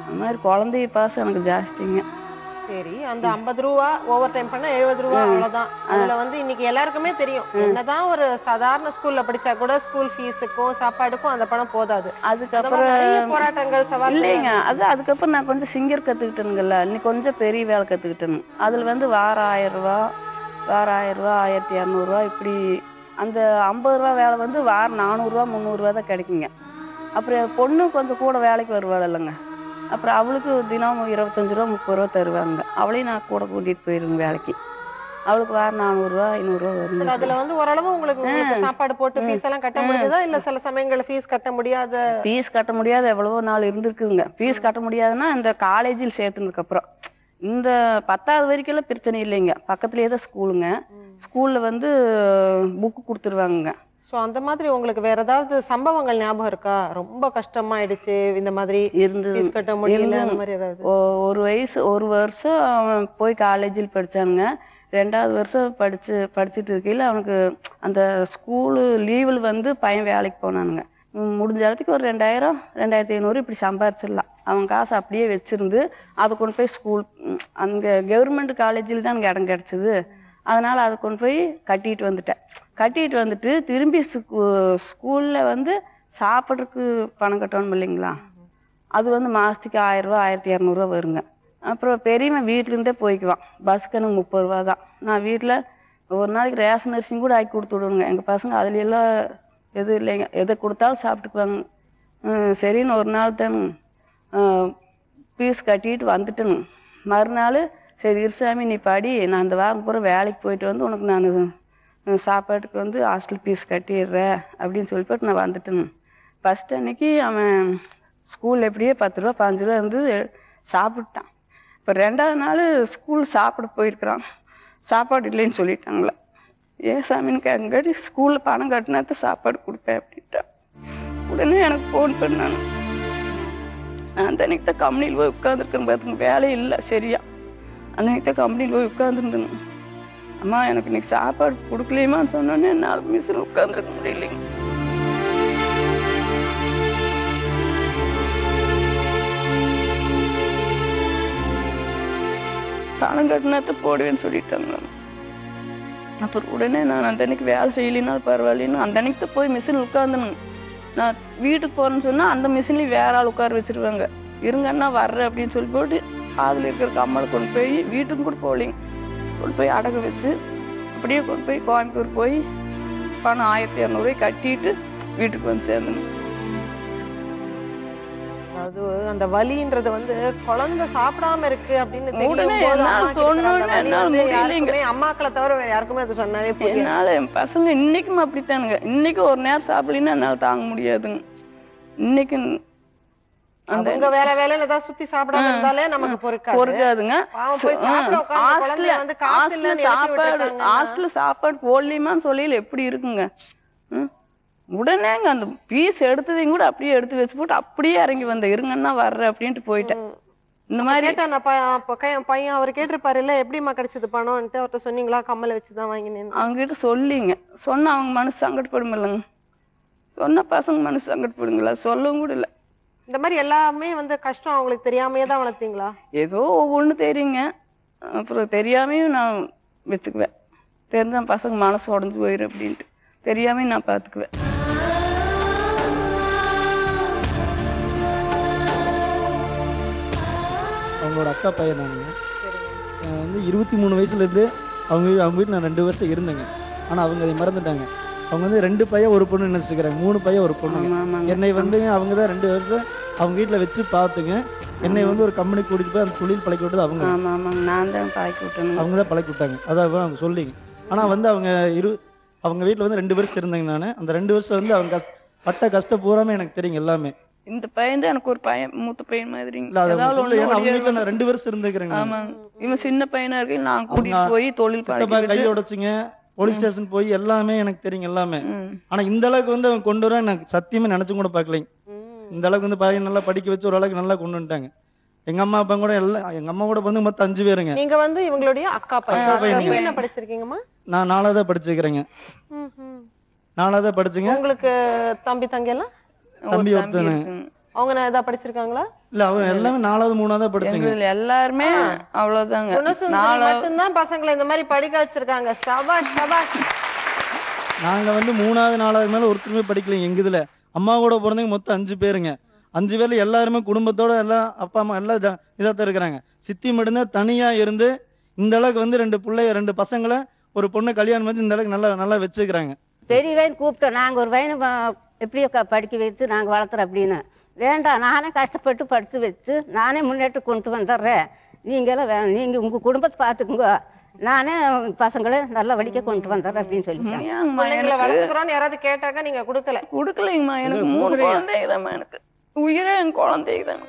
அந்த மாதிரி குழந்தைய பாசம் எனக்கு ஜாஸ்திங்க. சரி, அந்த 50 ரூபா ஓவர் டைம் பண்ணா 70 ரூபா அவ்வளவுதான். அதுல வந்து இன்னைக்கு எல்லாருக்குமே தெரியும், என்னதான் ஒரு சாதாரண ஸ்கூல்ல படிச்சா கூட ஸ்கூல் ஃபீஸுக்கும் சாப்பாடுக்கும் அந்த பணம் போதாது. அதுக்கப்புறம் போராட்டங்கள் சவால் இல்லைங்க. அதுக்கப்புறம் நான் கொஞ்சம் சிங்கர் கத்துக்கிட்டேனுங்கல்ல, இன்னைக்கு கொஞ்சம் பெரிய வேலை கத்துக்கிட்டேன்னு. அதுல வந்து வாரம் 1000 ரூபா, வாரம் 1000 ரூபா, 1200 ரூபா, இப்படி அந்த 50 ரூபா வேலை வந்து வாரம் 400 ரூபா 300 ரூபா தான் கிடைக்குங்க. அப்புறம் பொண்ணு கொஞ்சம் கூட வேலைக்கு வருவாள் இல்லைங்க. அப்புறம் அவளுக்கு தினம் 25 ரூபா 30 ரூபா தருவாங்க. அவளையும் நான் கூட கூட்டிட்டு போயிருங்க வேலைக்கு. அவளுக்கு வாரம் 400 ரூபா 500 ரூபா வரும். அதுல வந்து ஓரளவு உங்களுக்கு சாப்பாடு போட்டு ஃபீஸ் எல்லாம் கட்ட முடியுதா? இல்ல சில சமயங்கள்ல ஃபீஸ் கட்ட முடியாத எவ்வளவோ நாள் இருந்திருக்குங்க. ஃபீஸ் கட்ட முடியாதுன்னா இந்த காலேஜில் சேர்த்துனதுக்கு அப்புறம் இந்த 10வது வரைக்கும் பிரச்சனை இல்லைங்க. பக்கத்துலேயே தான் ஸ்கூலுங்க. ஸ்கூல்ல வந்து புக்கு கொடுத்துருவாங்க. ஸோ அந்த மாதிரி உங்களுக்கு வேற ஏதாவது சம்பவங்கள் ஞாபகம் இருக்கா? ரொம்ப கஷ்டமாயிடுச்சு இந்த மாதிரி இருந்தது. ஃபீஸ் கட்ட முடியல அந்த மாதிரி ஏதாவது? ஒரு வருஷம் அவன் போய் காலேஜில் படித்தானுங்க. 2வது வருஷம் படிச்சுட்டு இருக்கையில் அவனுக்கு அந்த ஸ்கூலு லீவில் வந்து பையன் வேலைக்கு போனானுங்க. முடிஞ்ச இடத்துக்கு ஒரு 2000 2500 இப்படி சம்பாரிச்சிடலாம். அவன் காசு அப்படியே வச்சுருந்து அதை கொண்டு போய் ஸ்கூல் அங்கே கவர்மெண்ட் காலேஜில் தான் எனக்கு இடம் கிடச்சிது. அதனால் அதை கொண்டு போய் கட்டிட்டு வந்துட்டு திரும்பி ஸ்கூலில் வந்து சாப்பிட்றதுக்கு பணம் கட்டணும் இல்லைங்களா? அது வந்து மாதத்துக்கு 1000 ரூபா 1200 வருங்க. அப்புறம் பெரியவன் வீட்டிலேருந்தே போய்க்குவான். பஸ்ஸுக்கு எனக்கு 30 ரூபா தான். நான் வீட்டில் ஒரு நாளைக்கு ரேஷன் அரிசியும் கூட ஆக்கி கொடுத்து விடுவேங்க. எங்கள் பசங்க அதுலெல்லாம் எதுவும் இல்லைங்க, எதை கொடுத்தாலும் சாப்பிட்டுக்குவாங்க. சரின்னு ஒரு நாள் தான் ஃபீஸ் கட்டிட்டு வந்துட்டேங்க. மறுநாள் சரி இருசாமி நீ படி, நான் இந்த வாரம் பூரா வேலைக்கு போயிட்டு வந்து உனக்கு நான் சாப்பாட்டுக்கு வந்து ஹாஸ்டல் ஃபீஸ் கட்டிடுறேன் அப்படின்னு சொல்லிட்டு நான் வந்துட்டேங்க. ஃபஸ்ட் அன்னைக்கு அவன் ஸ்கூலில் எப்படியே 10 ரூபா 5 ரூபா இருந்து சாப்பிட்டான். இப்போ 2வது நாள் ஸ்கூல் சாப்பிட போயிருக்கிறான். சாப்பாடு இல்லைன்னு சொல்லிட்டாங்களே. ஏன் சாமின்னு கேட்குங்காட்டி ஸ்கூலில் பணம் கட்டினாத்த சாப்பாடு கொடுப்பேன் அப்படின்ட்டான். உடனே எனக்கு ஃபோன் பண்ணாங்க. நான் அந்த அன்னைக்கு தான் கம்பெனியில் போய் உட்காந்துருக்கேன். பார்த்துங்க வேலையே இல்லை சரியா. அந்த அன்னைக்கு தான் கம்பெனியில் போய் உட்காந்துருந்தேங்க. அம்மா எனக்கு இன்னைக்கு சாப்பாடு கொடுக்கலையுமான்னு சொன்னோன்னே என்னால் மிஷில் உட்காந்துருக்க முடியலைங்க. பணம் கட்டினாத்த போடுவேன்னு சொல்லிட்டாங்க. அப்புறம் உடனே நான் அந்த அன்னைக்கு வேலை செய்யலினாலும் பரவாயில்லன்னு அந்த அன்னைக்கு தான் போய் மிஷினில் உட்காந்துனுங்க. நான் வீட்டுக்கு போகிறேன்னு சொன்னால் அந்த மிஷின்லேயும் வேற ஆள் உட்கார வச்சுருவாங்க. இருங்கன்னா வர்றேன் அப்படின்னு சொல்லி போட்டு அதில் இருக்கிற கம்மலை கொண்டு போய் வீட்டுக்கு கூட போகலிங்க. கொண்டு போய் அடகு வச்சு அப்படியே கொண்டு போய் கோயம்புத்தூர் போய் பணம் 1200 கட்டிட்டு வீட்டுக்கு வந்து சேர்ந்துங்க. அது அந்த வலின்றது வந்து குழந்தை சாப்பிடாம இருக்கு அப்படின்னு அம்மாக்களை தவிர யாருக்குமே அது சொன்னாவே என்னால என் பசங்க இன்னைக்கும் அப்படித்தானுங்க. இன்னைக்கு ஒரு நேரம் சாப்பிடலன்னா என்னால தாங்க முடியாதுங்க. இன்னைக்கு அவங்க வேற வேலையில ஏதாவது சுத்தி சாப்பிடாம இருந்தாலே நமக்கு பொறுக்காதுங்க. ஹாஸ்டல்ல சாப்பாடு போடலையுமான்னு சொல்லல எப்படி இருக்குங்க. உடனேங்க அந்த பீஸ் எடுத்ததையும் கூட அப்படியே எடுத்து வச்சு போட்டு அப்படியே இறங்கி வந்த இருங்கன்னா வர்ற அப்படின்ட்டு போயிட்டேன். இந்த மாதிரி பையன் அவர் கேட்டிருப்பாரு இல்ல எப்படிமா கிடைச்சது பணம்ட்டு அவர்கிட்ட சொன்னீங்களா? கம்மலை வச்சுதான் வாங்கினேன் அவங்க கிட்ட சொல்லிங்க. சொன்னா அவங்க மனசு சங்கடப்படும் இல்லைங்க. சொன்ன பசங்க மனசு சங்கடப்படுங்களா? சொல்லவும் கூட இல்லை. இந்த மாதிரி எல்லாமே வந்து கஷ்டம் அவங்களுக்கு தெரியாமையே தான் வளர்த்தீங்களா? ஏதோ ஒவ்வொன்று தெரியுங்க. அப்புறம் தெரியாமையும் நான் வச்சுக்குவேன். தெரிஞ்ச பசங்க மனசு உடஞ்சி போயிடும் அப்படின்ட்டு தெரியாமையும் நான் பார்த்துக்குவேன். அவங்களோட அக்கா பையன் நானுங்க. வந்து 23 வயசுலேருந்து அவங்க வீட்டில் நான் 2 வருஷம் இருந்தேங்க. ஆனால் அவங்க அதை மறந்துட்டாங்க. அவங்க வந்து 2 பையன் ஒரு பொண்ணு நினச்சிட்டு இருக்கிறாங்க. 3 பையன் ஒரு பொண்ணுங்க. என்னை வந்து அவங்க தான் 2 வருஷம் அவங்க வீட்டில் வச்சு பார்த்துங்க. என்னை வந்து ஒரு கம்பெனி கூட்டிகிட்டு போய் அந்த தொழில் பழக்கி விட்டது அவங்க. நான் தான் பழக்கி விட்டேன். அவங்க தான் பழக்கி விட்டாங்க. அதான் அவங்க சொல்லிங்க. ஆனால் வந்து அவங்க வீட்டில் வந்து 2 வருஷம் இருந்தேங்க. நான் அந்த 2 வருஷம் வந்து அவங்க பட்ட கஷ்டம் பூராமே எனக்கு தெரியுங்க எல்லாமே. இந்த பையன் தான் எனக்கு ஒரு பையன் மூத்த பையன் மாதிரி. அவங்க வீட்டில் நான் 2 வருஷம் இருந்துக்கிறேங்க. ஆமாங்க. இவன் சின்ன பையனா இருக்கு. நான் கூட்டிட்டு போய் தொழில் கையை உடைச்சிங்க, போலீஸ் ஸ்டேஷன் போய் எல்லாமே எனக்கு தெரியுங்க எல்லாமே. ஆனா இந்த அளவுக்கு வந்து அவங்க கொண்டு வர எனக்கு சத்தியமே நினைச்சும் கூட பார்க்கலைங்க. இந்த அளவுக்கு வந்து பையன் நல்லா படிக்க வச்சு ஒரு அளவுக்கு நல்லா கொண்டு வந்துட்டாங்க. எங்க அம்மா அப்பா கூட எல்லாம் எங்க அம்மா கூட வந்து மொத்தம் 5 பேருங்க. நீங்க வந்து இவங்களுடைய அக்கா பையன். நீங்க என்ன படிச்சிருக்கீங்கம்மா? நான் 4வது படிச்சிருக்கிறேங்க. 4வது படிச்சுங்க. உங்களுக்கு தம்பி தங்கி எல்லாம்? தம்பி ஒருத்தனு. அவங்க ஏதாவது படிச்சிருக்காங்களா? இல்ல அவங்க எல்லாமே 4வது 3வது படிச்சாங்க. எல்லாருமே அவ்வளவுதாங்க. மட்டும்தான் பசங்களை இந்த மாதிரி படிக்க வச்சிருக்காங்க. சபாஷ் சபாஷ். நாங்க வந்து 3வது 4வது மேல ஒருத்தருமே படிக்கலைங்க. எங்க இதுல அம்மா கூட பிறந்தவங்க மொத்தம் 5 பேருங்க. 5 பேர்ல எல்லாருமே குடும்பத்தோட எல்லாம் அப்பா அம்மா எல்லாம் இதாத்தான் இருக்கிறாங்க. சித்தி மட்டும்தான் தனியா இருந்து இந்த அளவுக்கு வந்து 2 பசங்களை ஒரு பொண்ணை கல்யாணம் பண்ணி இந்த அளவுக்கு நல்லா நல்லா வச்சுக்கிறாங்க. பெரிய வயன் கூப்பிட்டோம். நாங்கள் ஒரு வயனை எப்படியோ படிக்க வைத்து நாங்கள் வளர்த்துறோம் அப்படின்னு. வேண்டாம், நானே கஷ்டப்பட்டு படித்து வச்சு நானே முன்னேற்றம் கொண்டு வந்துடுறேன். நீங்களாம் நீங்கள் உங்கள் குடும்பத்தை பார்த்துக்குங்க, நானே பசங்களை நல்லா வடிக்க கொண்டு வந்துடுறேன் அப்படின்னு சொல்லிட்டேன். யாராவது கேட்டாக்க நீங்கள் கொடுக்கலைங்கம்மா. எனக்கு 3 குழந்தைங்க தான். எனக்கு உயிரே என் குழந்தைங்க தான்.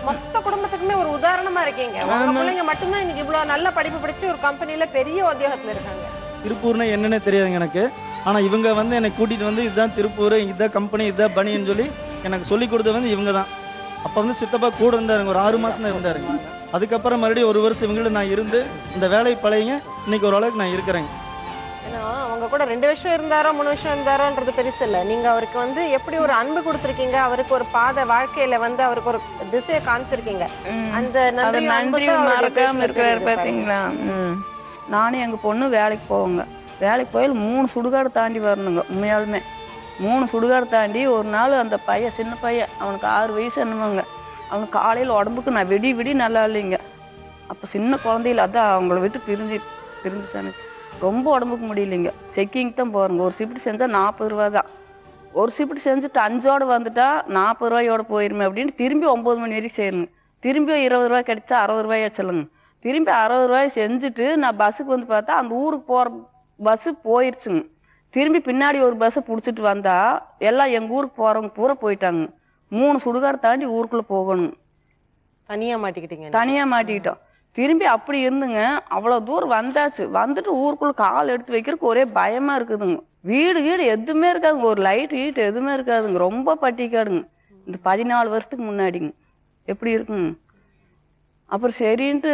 மொத்த குடும்பத்துக்குமே ஒரு உதாரணமா இருக்கீங்க. உங்க பிள்ளைங்க மட்டும்தான் இன்னைக்கு இவ்வளவு நல்ல படிப்பு படிச்சு ஒரு கம்பெனில பெரிய உத்தியோகத்துல இருக்காங்க. திருப்பூர்னா என்னன்னே தெரியாதுங்க எனக்கு. ஆனால் இவங்க வந்து என்னை கூட்டிகிட்டு வந்து இதுதான் திருப்பூர், இதுதான் கம்பெனி, இதுதான் பனின்னு சொல்லி எனக்கு சொல்லி கொடுத்தது வந்து இவங்க தான். அப்போ வந்து சித்தப்பா கூட இருந்தாருங்க, ஒரு 6 மாதம் தான் இருந்தாருங்க. அதுக்கப்புறம் மறுபடியும் 1 வருஷம் இவங்கள்ட்ட நான் இருந்து இந்த வேலை பழையங்க இன்னைக்கு ஓரளவுக்கு நான் இருக்கிறேங்க. ஏன்னா அவங்க கூட 2 வருஷம் இருந்தாரோ 3 வருஷம் இருந்தாரோன்றது பெருசு இல்லை. நீங்க அவருக்கு வந்து எப்படி ஒரு அன்பு கொடுத்துருக்கீங்க, அவருக்கு ஒரு பாதை வாழ்க்கையில வந்து அவருக்கு ஒரு திசையை காமிச்சிருக்கீங்க. அந்த நன்றி மறக்காம இருக்கிறாரு பார்த்தீங்களா. நானும் எங்கள் பொண்ணு வேலைக்கு போவோங்க. வேலைக்கு போய் 3 சுடுகாடு தாண்டி வரணுங்க. உண்மையாலுமே 3 சுடுகாடு தாண்டி ஒரு நாள் அந்த பையன், சின்ன பையன், அவனுக்கு 6 வயசு என்னமோங்க, அவனுக்கு காலையில் உடம்புக்கு நான் விடி நல்லா இல்லைங்க. அப்போ சின்ன குழந்தையில அதான் அவங்கள விட்டு பிரிஞ்சு சாமி ரொம்ப உடம்புக்கு முடியலைங்க. செக்கிங் தான் போகிறோங்க. ஒரு ஷிஃப்ட் செஞ்சால் 40 ரூபா தான். ஒரு ஷிஃப்ட் செஞ்சுட்டு 5ஓடு வந்துட்டா 40 ரூபாயோட போயிருமே அப்படின்னு திரும்பி 9 மணி வரைக்கும் செய்யணுங்க. திரும்பி 20 ரூபாய் கிடைச்சா 60 ரூபாயா சொல்லுங்க. திரும்பி 60 ரூபாய் செஞ்சுட்டு நான் பஸ்ஸுக்கு வந்து பார்த்தா அந்த ஊருக்கு போகிற பஸ்ஸு போயிடுச்சுங்க. திரும்பி பின்னாடி ஒரு பஸ்ஸை பிடிச்சிட்டு வந்தால் எல்லாம் எங்கள் ஊருக்கு போகிறவங்க பூரா போயிட்டாங்க. 3 சுடுகாடு தாண்டி ஊருக்குள்ளே போகணும். தனியாக மாட்டிக்கிட்டோம். திரும்பி அப்படி இருந்துங்க. அவ்வளோ தூரம் வந்தாச்சு. வந்துட்டு ஊருக்குள்ளே கால் எடுத்து வைக்கிறதுக்கு ஒரே பயமாக இருக்குதுங்க. வீடு எதுவுமே இருக்காதுங்க. ஒரு லைட் எதுவுமே இருக்காதுங்க. ரொம்ப பட்டிக்காடுங்க. இந்த 14 வருஷத்துக்கு முன்னாடிங்க எப்படி இருக்குங்க. அப்புறம் சரின்ட்டு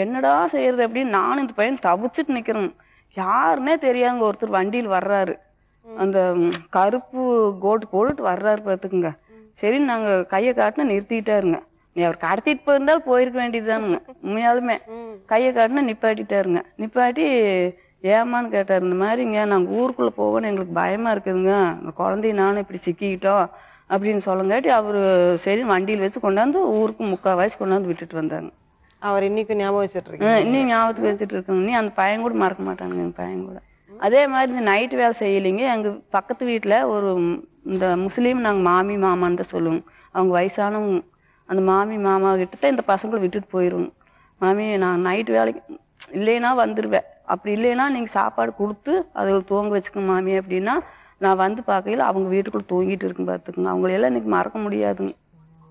என்னடா செய்யறது அப்படின்னு நானும் இந்த பையன் தவிச்சிட்டு நிற்கிறேங்க. யாருன்னே தெரியாதுங்க. ஒருத்தர் வண்டியில் வர்றாரு, அந்த கருப்பு கோட்டு போட்டுட்டு வர்றாரு பார்த்துக்குங்க. சரின்னு நாங்கள் கையை காட்டினா நிறுத்திக்கிட்டாருங்க. நீ அவர் கடத்திட்டு போயிருந்தாலும் போயிருக்க வேண்டியதுதானுங்க. உண்மையாலுமே கையை காட்டினா நிப்பாட்டிட்டாருங்க. நிப்பாட்டி ஏமான்னு கேட்டார். இந்த மாதிரிங்க நாங்கள் ஊருக்குள்ளே போவோன்னு எங்களுக்கு பயமாக இருக்குதுங்க, அந்த குழந்தைய நானும் இப்படி சிக்கிக்கிட்டோம் அப்படின்னு சொல்லங்காட்டி அவர் சரி வண்டியில் வச்சு கொண்டாந்து ஊருக்கு 3/4 வயசு கொண்டாந்து விட்டுட்டு வந்தாங்க. அவர் இன்னைக்கு ஞாபகம் வச்சுட்டு இருக்கீங்க? இன்னும் ஞாபகத்துக்கு வச்சுட்டு இருக்காங்க. நீ அந்த பையன் கூட மறக்க மாட்டாங்க. எங்கள் பையன் கூட அதே மாதிரி இந்த நைட்டு வேலை செய்யலைங்க. எங்கள் பக்கத்து வீட்டில் ஒரு இந்த முஸ்லீம் நாங்கள் மாமி மாமான்னு தான் சொல்லுவோங்க. அவங்க வயசானவங்க. அந்த மாமி மாமா கிட்ட தான் இந்த பசங்களை விட்டுட்டு போயிடுவோங்க. மாமி நான் நைட்டு வேலைக்கு இல்லைன்னா வந்துடுவேன், அப்படி இல்லைன்னா நீங்கள் சாப்பாடு கொடுத்து அதில் தூங்க வச்சுக்கணும் மாமி அப்படின்னா நான் வந்து பார்க்கையில் அவங்க வீட்டுக்குள்ளே தூங்கிட்டு இருக்குன்னு பார்த்துக்குங்க. அவங்களையெல்லாம் இன்றைக்கி மறக்க முடியாதுங்க.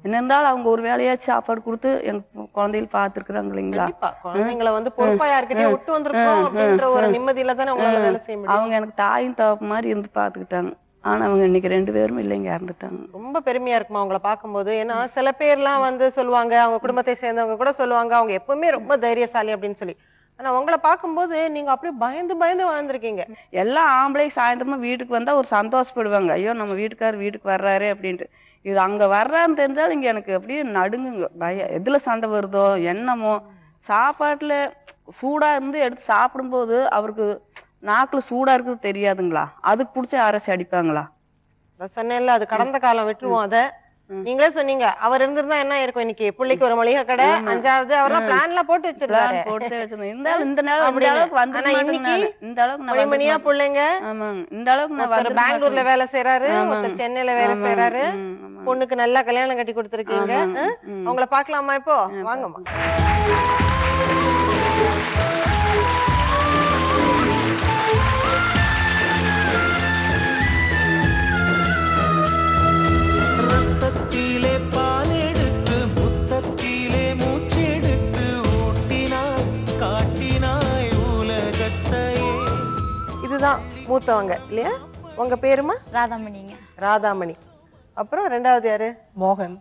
என்ன இருந்தாலும் அவங்க ஒரு வேலையாச்சும் சாப்பாடு கொடுத்து எங்கள் குழந்தைகள் பார்த்துருக்குறாங்க இல்லைங்களா. குழந்தைங்களை வந்து பொறுப்பா யார்கிட்டயும் விட்டு வந்திருக்கோம் அப்படின்ற ஒரு நிம்மதியில தானே உங்களால வேலை செய்ய முடியும். அவங்க எனக்கு தாயும் தகப்பு மாதிரி இருந்து பார்த்துக்கிட்டாங்க. ஆனால் அவங்க இன்னைக்கு 2 பேரும் இல்லைங்க, இறந்துட்டாங்க. ரொம்ப பெருமையா இருக்குமா அவங்கள பார்க்கும்போது? ஏன்னா சில பேர்லாம் வந்து சொல்லுவாங்க, அவங்க குடும்பத்தை சேர்ந்தவங்க கூட சொல்லுவாங்க அவங்க எப்பவுமே ரொம்ப தைரியசாலி அப்படின்னு சொல்லி. ஆனா உங்களை பார்க்கும்போது நீங்க அப்படியே பயந்து வாழ்ந்திருக்கீங்க. எல்லா ஆம்பளையும் சாயந்தரமா வீட்டுக்கு வந்தா ஒரு சந்தோஷப்படுவாங்க. ஐயோ நம்ம வீட்டுக்காரர் வீட்டுக்கு வர்றாரு அப்படின்ட்டு. இது அங்க வர்றான்னு தெரிஞ்சாலும் இங்க எனக்கு அப்படியே நடுங்குங்க. பயம் எதுல சண்டை வருதோ என்னமோ. சாப்பாட்டுல சூடா இருந்து எடுத்து சாப்பிடும்போது அவருக்கு நாக்குல சூடா இருக்கிறது தெரியாதுங்களா, அதுக்கு பிடிச்ச யாராச்சும் அடிப்பாங்களா? சொன்னேன்ல, அது கடந்த காலம், விட்டுருவோம் அத. நீங்களே சொன்னீங்க அவர் இருந்திருந்தா என்ன இருக்கும், இன்னைக்கு பிள்ளைக்கு ஒரு மளிகை கடை, 5வது அவர்லாம் பிளான்ல போட்டு வச்சிருக்காரு. இந்த அளவுக்கு மணிமணியா பிள்ளைங்க. இந்த அளவுக்கு பெங்களூர்ல வேலை செய்யறாரு, ஒருத்தர் சென்னையில வேலை செய்யறாரு. பொண்ணுக்கு நல்லா கல்யாணம் கட்டி கொடுத்துருக்கீங்க. அவங்கள பாக்கலாமா இப்போ? வாங்கம்மா. இதுதான் மூத்தவங்க இல்லையா? உங்க பேருமா? ராதாமணிங்க. ராதாமணி. அப்புறம் 2வது யாரு? மோகன்.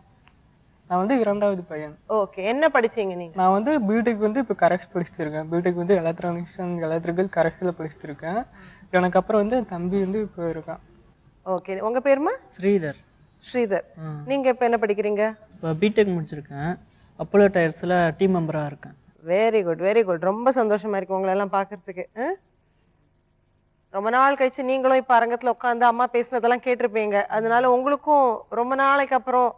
நான் வந்து 2வது பையன். ஓகே. என்ன படிச்சீங்க நீங்க? நான் வந்து பிடெக் வந்து இப்போ கரெக்ட் படிச்சிருக்கேன். பிடெக் வந்து எலக்ட்ரானிக்ஸ் அண்ட் எலக்ட்ரிக்கல் கரெக்டில் படிச்சிருக்கேன். எனக்கு அப்புறம் வந்து தம்பி வந்து இப்போ இருக்கான். ஓகே. உங்க பேருமா? ஸ்ரீதர். ஸ்ரீதர். நீங்க இப்போ என்ன படிக்கிறீங்க? இப்போ பிடெக் முடிச்சிருக்கேன். அப்போலோ டயர்ஸில் டீம் மெம்பராக இருக்கேன். Very good, very good. ரொம்ப சந்தோஷமா இருக்கு உங்களை எல்லாம் பார்க்கறதுக்கு. ரொம்ப நாள் கழிச்சு நீங்களும் இப்போ அரங்கத்தில் உட்காந்து அம்மா பேசினதெல்லாம் கேட்டிருப்பீங்க. அதனால உங்களுக்கும் ரொம்ப நாளைக்கு அப்புறம்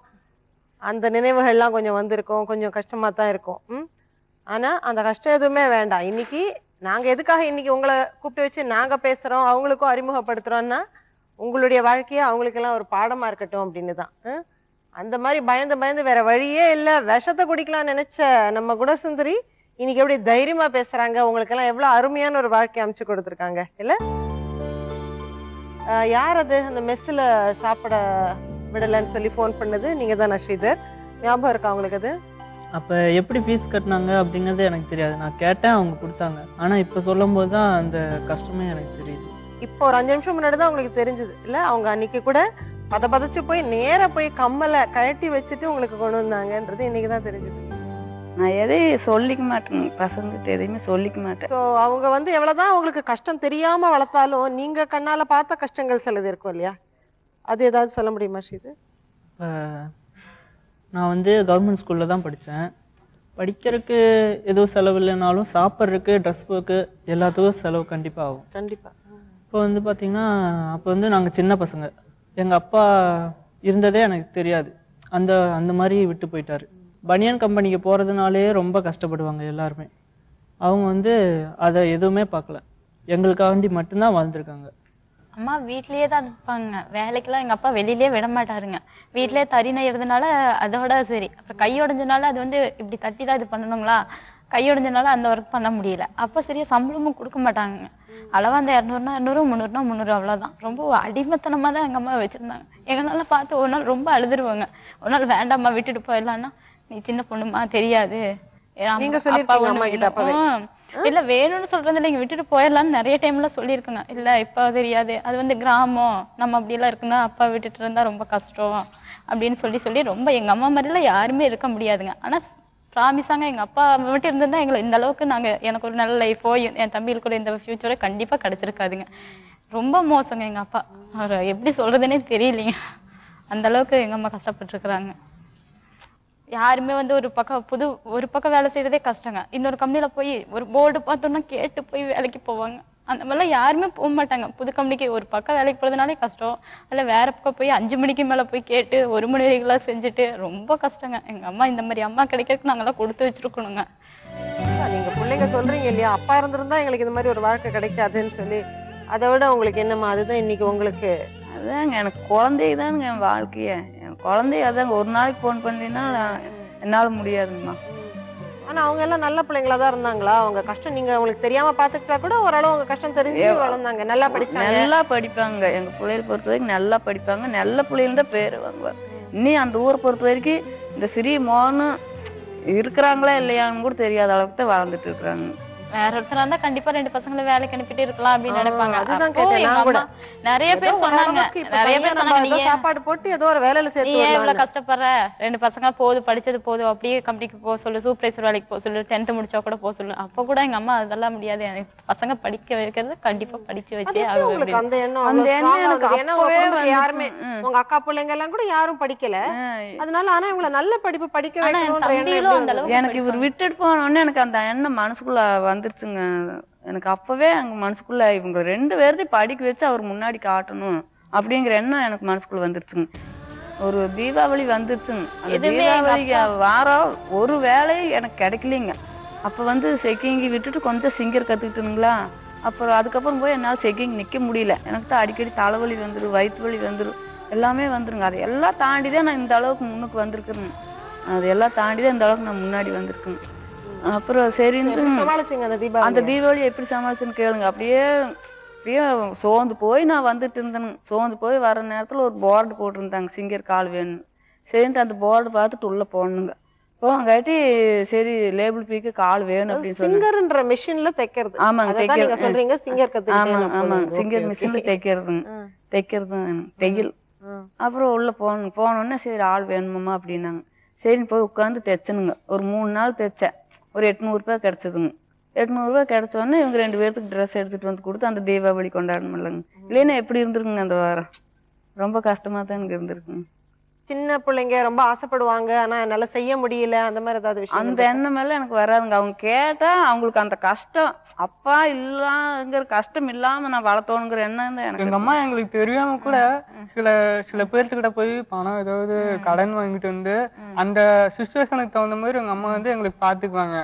அந்த நினைவுகள்லாம் கொஞ்சம் வந்திருக்கும். கொஞ்சம் கஷ்டமாக தான் இருக்கும். ஆனால் அந்த கஷ்டம் எதுவுமே வேண்டாம். இன்னைக்கு நாங்கள் எதுக்காக இன்னைக்கு உங்களை கூப்பிட்டு வச்சு நாங்கள் பேசுகிறோம், அவங்களுக்கும் அறிமுகப்படுத்துகிறோன்னா உங்களுடைய வாழ்க்கையை அவங்களுக்கெல்லாம் ஒரு பாடமாக இருக்கட்டும் அப்படின்னு தான். அந்த மாதிரி பயந்து வேற வழியே இல்லை, விஷத்தை குடிக்கலாம்னு நினைச்ச நம்ம குணசுந்தரி இன்னைக்கு எப்படி தைரியமா பேசுறாங்க. உங்களுக்கெல்லாம் எவ்வளவு அருமையான ஒரு வாழ்க்கை அமைச்சு கொடுத்துருக்காங்க இல்ல? யார் அது அந்த மெஸ்ஸில் சாப்பிட விடலன்னு சொல்லி ஃபோன் பண்ணது? நீங்க தானே ஸ்ரீதர்? ஞாபகம் இருக்கா உங்களுக்கு அது? அப்போ எப்படி ஃபீஸ் கட்டினாங்க அப்படிங்கிறது எனக்கு தெரியாது. நான் கேட்டேன், அவங்க கொடுத்தாங்க. ஆனால் இப்போ சொல்லும் போது தான் அந்த கஷ்டமே எனக்கு தெரியுது. இப்போ ஒரு 5 நிமிஷம் முன்னாடி தான் உங்களுக்கு தெரிஞ்சது இல்ல? அவங்க அன்னைக்கு கூட பதச்சு போய் நேரா போய் கம்மலை கழட்டி வச்சுட்டு உங்களுக்கு கொண்டு வந்தாங்கன்றது இன்னைக்கு தான் தெரிஞ்சது. நான் எதையும் சொல்லிக்க மாட்டேங்க, பசங்கிட்ட எதையுமே சொல்லிக்க மாட்டேன். ஸோ அவங்க வந்து எவ்வளோதான் அவங்களுக்கு கஷ்டம் தெரியாம வளர்த்தாலும் நீங்க கண்ணால பார்த்த கஷ்டங்கள் சிலது இருக்கும் இல்லையா? அது ஏதாவது சொல்ல முடியுமா ஸ்ரீது? இப்போ நான் வந்து கவர்மெண்ட் ஸ்கூலில் தான் படித்தேன். படிக்கிறதுக்கு எதுவும் செலவு இல்லைனாலும் சாப்பிட்றதுக்கு ட்ரெஸ்ஸுக்கு எல்லாத்துக்கும் செலவு கண்டிப்பாக ஆகும். கண்டிப்பாக. இப்போ வந்து பார்த்திங்கன்னா அப்போ வந்து நாங்கள் சின்ன பசங்க, எங்கள் அப்பா இருந்ததே எனக்கு தெரியாது, அந்த மாதிரி விட்டு போயிட்டார். பனியன் கம்பெனிக்கு போகிறதுனாலே ரொம்ப கஷ்டப்படுவாங்க எல்லாருமே. அவங்க வந்து அதை எதுவுமே பார்க்கல, எங்களுக்காண்டி மட்டும்தான் வாழ்ந்துருக்காங்க. அம்மா வீட்லயே தான் இருப்பாங்க, வேலைக்கெல்லாம் எங்கள் அப்பா வெளியிலே விட மாட்டாருங்க. வீட்டிலே தறி நெய்யறதுனால அதோட சரி. அப்புறம் கை உடஞ்சனால அது வந்து இப்படி தட்டி தான் இது பண்ணணுங்களா, கை உடஞ்சனால அந்த ஒர்க் பண்ண முடியல. அப்போ சரியா சம்பளமும் கொடுக்க மாட்டாங்க. அளவா அந்த 200னா 200, 300னா 300 அவ்வளோதான். ரொம்ப அடிமைத்தனமாக தான் எங்கள் அம்மா வச்சுருந்தாங்க. எங்களால் பார்த்து ஒரு நாள் ரொம்ப அழுதுருவாங்க. ஒரு நாள் வேண்டாம்மா விட்டுட்டு போயிடலான்னா, நீ சின்ன பொண்ணுமா தெரியாது, இல்ல வேணும்னு சொல்றது இல்லைங்க, விட்டுட்டு போயிடலான்னு நிறைய டைம்ல சொல்லியிருக்குங்க. இல்ல இப்ப தெரியாது, அது வந்து கிராமம், நம்ம அப்படியெல்லாம் இருக்குன்னா அப்பா விட்டுட்டு இருந்தா ரொம்ப கஷ்டம் அப்படின்னு சொல்லி ரொம்ப எங்க அம்மா மாதிரிலாம் யாருமே இருக்க முடியாதுங்க. ஆனா ப்ராமிஸாங்க எங்க அப்பா மட்டும் இருந்திருந்தா எங்களை இந்த அளவுக்கு எனக்கு ஒரு நல்ல லைஃபோ என் தம்பியில் கூட இந்த ஃபியூச்சரோ கண்டிப்பா கிடைச்சிருக்காதுங்க. ரொம்ப மோசங்க எங்க அப்பா, அவர் எப்படி சொல்றதுன்னே தெரியலைங்க. அந்த அளவுக்கு எங்க அம்மா கஷ்டப்பட்டுருக்குறாங்க. யாருமே வந்து ஒரு பக்கம் வேலை செய்யறதே கஷ்டங்க. இன்னொரு கம்பெனில போய் ஒரு போர்டு பார்த்தோம்னா கேட்டு போய் வேலைக்கு போவாங்க. அந்த மாதிரிலாம் யாருமே போக மாட்டாங்க. புது கம்பெனிக்கு ஒரு பக்கம் வேலைக்கு போறதுனாலே கஷ்டம். அதில் வேற பக்கம் போய் 5 மணிக்கு மேலே போய் கேட்டு 1 மணி வரைக்கும் செஞ்சுட்டு ரொம்ப கஷ்டங்க. எங்க அம்மா இந்த மாதிரி அம்மா கிடைக்கிறதுக்கு நாங்கெல்லாம் கொடுத்து வச்சிருக்கணுங்க. நீங்க பிள்ளைங்க சொல்றீங்க இல்லையா, அப்பா இருந்திருந்தா எங்களுக்கு இந்த மாதிரி ஒரு வாழ்க்கை கிடைக்காதுன்னு சொல்லி, அதை விட உங்களுக்கு என்னம்மா அதுதான் இன்னைக்கு உங்களுக்கு? அதுதாங்க எனக்கு குழந்தைக்கு தானுங்க என் வாழ்க்கையே. என் குழந்தைய அதாங்க ஒரு நாளைக்கு ஃபோன் பண்ணினா என்னால் முடியாதுங்கம்மா. ஆனால் அவங்க எல்லாம் நல்ல பிள்ளைங்களா தான் இருந்தாங்களா? அவங்க கஷ்டம் நீங்கள் அவங்களுக்கு தெரியாமல் பார்த்துக்கிட்டா கூட ஓரளவு அவங்க கஷ்டம் தெரிஞ்சு வளர்ந்தாங்க, நல்லா படிச்சாங்க, நல்லா படிப்பாங்க. எங்கள் பிள்ளைகளை பொறுத்த வரைக்கும் நல்லா படிப்பாங்க, நல்ல பிள்ளைகள் தான் பேர் வாங்குவாங்க. இன்னும் அந்த ஊரை பொறுத்த வரைக்கும் இந்த சிறிய மோன்னு இருக்கிறாங்களா இல்லையான்னு கூட தெரியாத அளவுக்கு தான் வளர்ந்துட்டு இருக்கிறாங்க. வேற ஒருத்தரா இருந்தா கண்டிப்பா 2 பசங்களை வேலைக்கு அனுப்பிட்டு இருக்கலாம் அப்படின்னு நினைப்பாங்க. நிறைய பேர் சொன்னாங்க, சாப்பாடு போட்டு ஏதோ ஒரு வேலையில சேர்த்து நீ எவ்வளவு கஷ்டப்படுற, 2 பசங்க போதும், படிச்சது போதும், அப்படியே கம்பெனிக்கு போக சொல்லு, சூப்பர்வைசர் வேலைக்கு போக சொல்லு, 10th முடிச்சா கூட போக சொல்லு. அப்ப கூட எங்க அம்மா அதெல்லாம் முடியாது, பசங்க படிக்க வைக்கிறது கண்டிப்பா படிச்சு வச்சே ஆகும். அந்த எண்ணம் யாருமே உங்க அக்கா பிள்ளைங்க எல்லாம் கூட யாரும் படிக்கல, அதனால ஆனா இவங்கள நல்ல படிப்பு படிக்க வைக்கணும். எனக்கு இவர் விட்டுட்டு போனோடனே எனக்கு அந்த எண்ணம் மனசுக்குள்ள வந்துருச்சுங்க. எனக்கு அப்பவே அங்க மனசுக்குள்ள இவங்க 2 பேர்த்தையும் படிக்க வச்சு அவர் முன்னாடி காட்டணும் அப்படிங்கிற எண்ணம் எனக்கு மனசுக்குள்ள வந்துருச்சுங்க. ஒரு தீபாவளி வந்துருச்சுங்க. அந்த தீபாவளிக்கு வாரம் ஒரு வேலையும் எனக்கு கிடைக்கலிங்க. அப்போ வந்து செக்கிங்கி விட்டுட்டு கொஞ்சம் சிங்கர் கற்றுக்கிட்டுங்களா, அப்புறம் அதுக்கப்புறம் போய் என்னால் செக்கிங் நிற்க முடியல. எனக்கு தான் அடிக்கடி தலைவலி வந்துடும், வயிற்று வலி வந்துடும், எல்லாமே வந்துருங்க. அதை எல்லாம் தாண்டி தான் நான் இந்த அளவுக்கு முன்னுக்கு வந்திருக்குறேங்க. அது எல்லாம் தாண்டி தான் இந்த அளவுக்கு நான் முன்னாடி வந்திருக்கேங்க. அப்புறம் சரின்னு அந்த தீபாவளி எப்படி சமாளிச்சுன்னு கேளுங்க. அப்படியே சோர்ந்து போய் நான் வந்துட்டு இருந்தேனுங்க. சோர்ந்து போய் வர நேரத்தில் ஒரு போர்டு போட்டிருந்தாங்க, சிங்கர் கால் வேணும்னு. சரின்ட்டு அந்த போர்டு பார்த்துட்டு உள்ளே போடணுங்க. போங்காட்டி சரி லேபிள் பீக்கு கால் வேணும் அப்படின்னு சிங்கர்ன்ற மிஷின்ல தைக்கிறது. ஆமாங்க, தைக்கிறது. சிங்கர் ஆமாங்க ஆமாங்க, சிங்கர் மிஷின்ல தைக்கிறது தையல். அப்புறம் உள்ள போனோடனே சரி ஆள் வேணுமாம்மா அப்படின்னாங்க. சரின்னு போய் உட்காந்து தைச்சனுங்க. ஒரு 3 நாள் தைச்சேன். ஒரு 800 ரூபாய் கிடச்சிதுங்க. 800 ரூபாய் கிடச்சோடனே இவங்க 2 பேர்த்துக்கு ட்ரெஸ் எடுத்துகிட்டு வந்து கொடுத்து அந்த தீபாவளி கொண்டாடணும் இல்லைங்க. இல்லைன்னா எப்படி இருந்திருக்குங்க அந்த வாரம்? ரொம்ப கஷ்டமாக தான் எனக்கு இருந்திருக்குங்க. சின்ன பிள்ளைங்க ரொம்ப ஆசைப்படுவாங்க, ஆனா என்னால செய்ய முடியல, அந்த மாதிரி ஏதாவது விஷயம்? அந்த எண்ணம் மேல எனக்கு வராதுங்க. அவங்க கேட்டா அவங்களுக்கு அந்த கஷ்டம் அப்பா இல்லாங்கிற கஷ்டம் இல்லாம நான் வளர்த்தோங்கிற எண்ணம் தான் எனக்கு. எங்க அம்மா எங்களுக்கு தெரியாம கூட சில பேர்த்துக்கிட்ட போய் பணம் ஏதாவது கடன் வாங்கிட்டு வந்து அந்த சிச்சுவேஷனுக்கு தகுந்த மாதிரி எங்க அம்மா வந்து எங்களுக்கு பாத்துக்குவாங்க.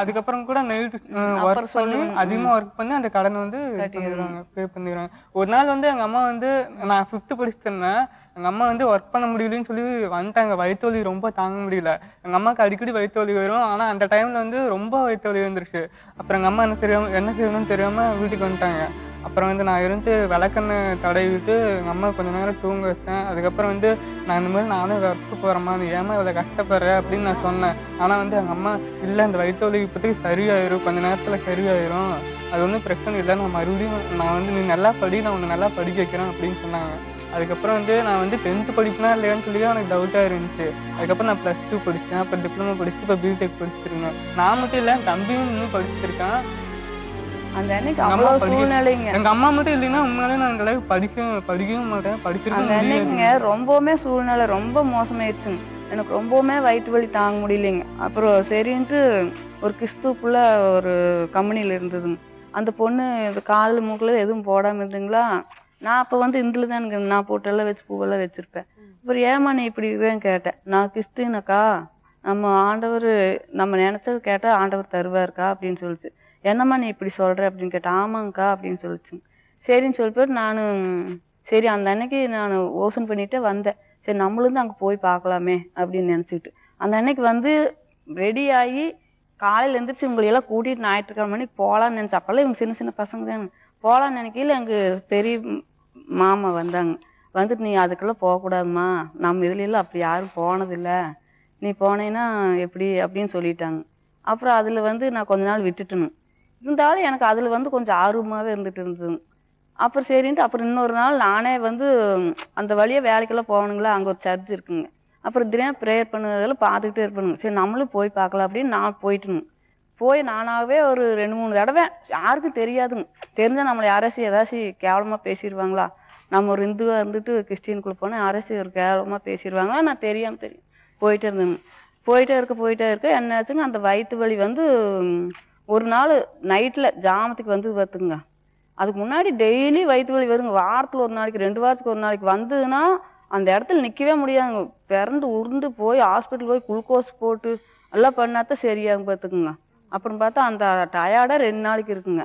அதுக்கப்புறம் கூட நைட் ஒர்க் பண்ணி அதிகமா ஒர்க் பண்ணி அந்த கடனை வந்து பே பண்ணிடுறாங்க. ஒரு நாள் வந்து எங்க அம்மா வந்து நான் 5th படிச்சுட்டு இருந்தேன். எங்க அம்மா வந்து ஒர்க் பண்ண முடியலன்னு சொல்லி வந்துட்டாங்க. வயிற்று வலி ரொம்ப தாங்க முடியல. எங்க அம்மாவுக்கு அடிக்கடி வயிற்று வலி வரும். ஆனா அந்த டைம்ல வந்து ரொம்ப வயிற்று வலி வந்துருச்சு. அப்புறம் எங்க அம்மா என்ன செய்யணும்னு தெரியாம வீட்டுக்கு வந்துட்டாங்க. அப்புறம் வந்து நான் இருந்து விளக்கெண்ணெய் தடவிட்டு எங்கள் அம்மா கொஞ்சம் நேரம் தூங்க வச்சேன். அதுக்கப்புறம் வந்து நான் இந்த மாதிரி நானும் ஒர்க்கு போகிறேம்மா, நீ ஏமா இவ்வளோ கஷ்டப்படுற அப்படின்னு நான் சொன்னேன். ஆனால் வந்து எங்கள் அம்மா இல்லை, இந்த வயிற்று வலி இப்போதைக்கு சரியாயிரும், கொஞ்ச நேரத்தில் சரியாயிரும், அது ஒன்றும் பிரச்சனை இல்லை, நான் மறுபடியும் நான் வந்து நீ நல்லா படி, நான் உன்னை நல்லா படிக்க வைக்கிறேன் அப்படின்னு சொன்னாங்க. அதுக்கப்புறம் வந்து நான் வந்து 10th படிப்புனா இல்லையான்னு சொல்லி எனக்கு டவுட்டாக இருந்துச்சு. அதுக்கப்புறம் நான் +2 படித்தேன், அப்புறம் டிப்ளமோ படிச்சு இப்போ பிடெக் படிச்சிருக்கேன். நான் மட்டும் இல்லை, என் தம்பியும் இன்னும் படிச்சிருக்கேன். அந்த அன்னைக்கு அவ்வளோ சூழ்நிலைங்க. எங்கள் அம்மா மட்டும் இல்லைன்னா உண்மையிலே நான் இந்த அளவுக்கு படிக்கவும் மாட்டேன், படிச்சிருக்கேன். அந்த அன்னைக்குங்க ரொம்பவுமே சூழ்நிலை ரொம்ப மோசமாயிடுச்சுங்க. எனக்கு ரொம்பவுமே வயிற்று வலி தாங்க முடியலைங்க. அப்புறம் சரின்ட்டு ஒரு கிறிஸ்துக்குள்ள ஒரு கம்பெனியில் இருந்ததுங்க. அந்த பொண்ணு இந்த கால் மூக்கில் எதுவும் போடாமல் இருந்துங்களா. நான் அப்போ வந்து இதில் தான் எனக்கு நான் போட்டெல்லாம் வச்சு பூவெல்லாம் வச்சுருப்பேன். அப்புறம் ஏமா நீ இப்படி இருக்கிறேன்னு கேட்டேன். நான் கிறிஸ்துனாக்கா, நம்ம ஆண்டவர் நம்ம நினச்சது கேட்டால் ஆண்டவர் தருவாருக்கா அப்படின்னு சொல்லிச்சு. என்னம்மா நீ இப்படி சொல்கிற அப்படின்னு கேட்டேன். ஆமாங்க்கா அப்படின்னு சொல்லிச்சுங்க. சரின்னு சொல்லிட்டு நான் சரி அந்த அன்னைக்கு நான் யோசனை பண்ணிகிட்டே வந்தேன். சரி நம்மளும் அங்கே போய் பார்க்கலாமே அப்படின்னு நினச்சிக்கிட்டு அந்த அன்னைக்கு வந்து ரெடி ஆகி காலையில் எழுந்திரிச்சு உங்களையெல்லாம் கூட்டிகிட்டு ஞாயிற்றுக்கிழமை மணிக்கு போகலான்னு நினச்சேன். அப்போல்லாம் இவங்க சின்ன சின்ன பசங்க தானே. போகலான்னு நினைக்கையில் எங்கள் பெரிய மாமா வந்தாங்க. வந்துட்டு நீ அதுக்கெல்லாம் போகக்கூடாதுமா, நம்ம இதுலெல்லாம் அப்படி யாரும் போனதில்லை, நீ போனேன்னா எப்படி அப்படின்னு சொல்லிட்டாங்க. அப்புறம் அதில் வந்து நான் கொஞ்ச நாள் விட்டுட்டேன்னு இருந்தாலும் எனக்கு அதில் வந்து கொஞ்சம் ஆர்வமாகவே இருந்துட்டு இருந்ததுங்க. அப்புறம் சரின்ட்டு அப்புறம் இன்னொரு நாள் நானே வந்து அந்த வழியாக வேலைக்கெல்லாம் போகணுங்களா, அங்கே ஒரு சர்ச் இருக்குங்க. அப்புறம் தினம் ப்ரேயர் பண்ணதெல்லாம் பார்த்துக்கிட்டே இருப்பேனுங்க. சரி நம்மளும் போய் பார்க்கலாம் அப்படின்னு நான் போயிட்டுங்க. போய் நானாகவே ஒரு 2-3 தடவை, யாருக்கும் தெரியாதுங்க. தெரிஞ்சால் நம்மளை யாராச்சும் ஏதாச்சும் கேவலமாக பேசிடுவாங்களா, நம்ம ஒரு இந்துவாக இருந்துட்டு கிறிஸ்டியனுக்குள்ளே போனால் யாராச்சும் ஒரு கேவலமாக பேசிடுவாங்களா, நான் தெரியும் போயிட்டே இருந்தேங்க. போயிட்டே இருக்க என்னாச்சுங்க, அந்த வயிற்று வலி வந்து ஒரு நாள் நைட்டில் ஜாமத்துக்கு வந்து பார்த்துக்குங்க. அதுக்கு முன்னாடி டெய்லி வயிற்று வலி வருங்க. வாரத்தில் ஒரு நாளைக்கு 2 வாரத்துக்கு ஒரு நாளைக்கு வந்ததுன்னா அந்த இடத்துல நிற்கவே முடியாதுங்க. பிறந்து உருண்டு போய் ஹாஸ்பிட்டல் போய் குளுக்கோஸ் போட்டு எல்லாம் பண்ணாதான் சரியாகும் பார்த்துக்குங்க. அப்புறம் பார்த்தா அந்த டயர்டாக 2 நாளைக்கு இருக்குங்க.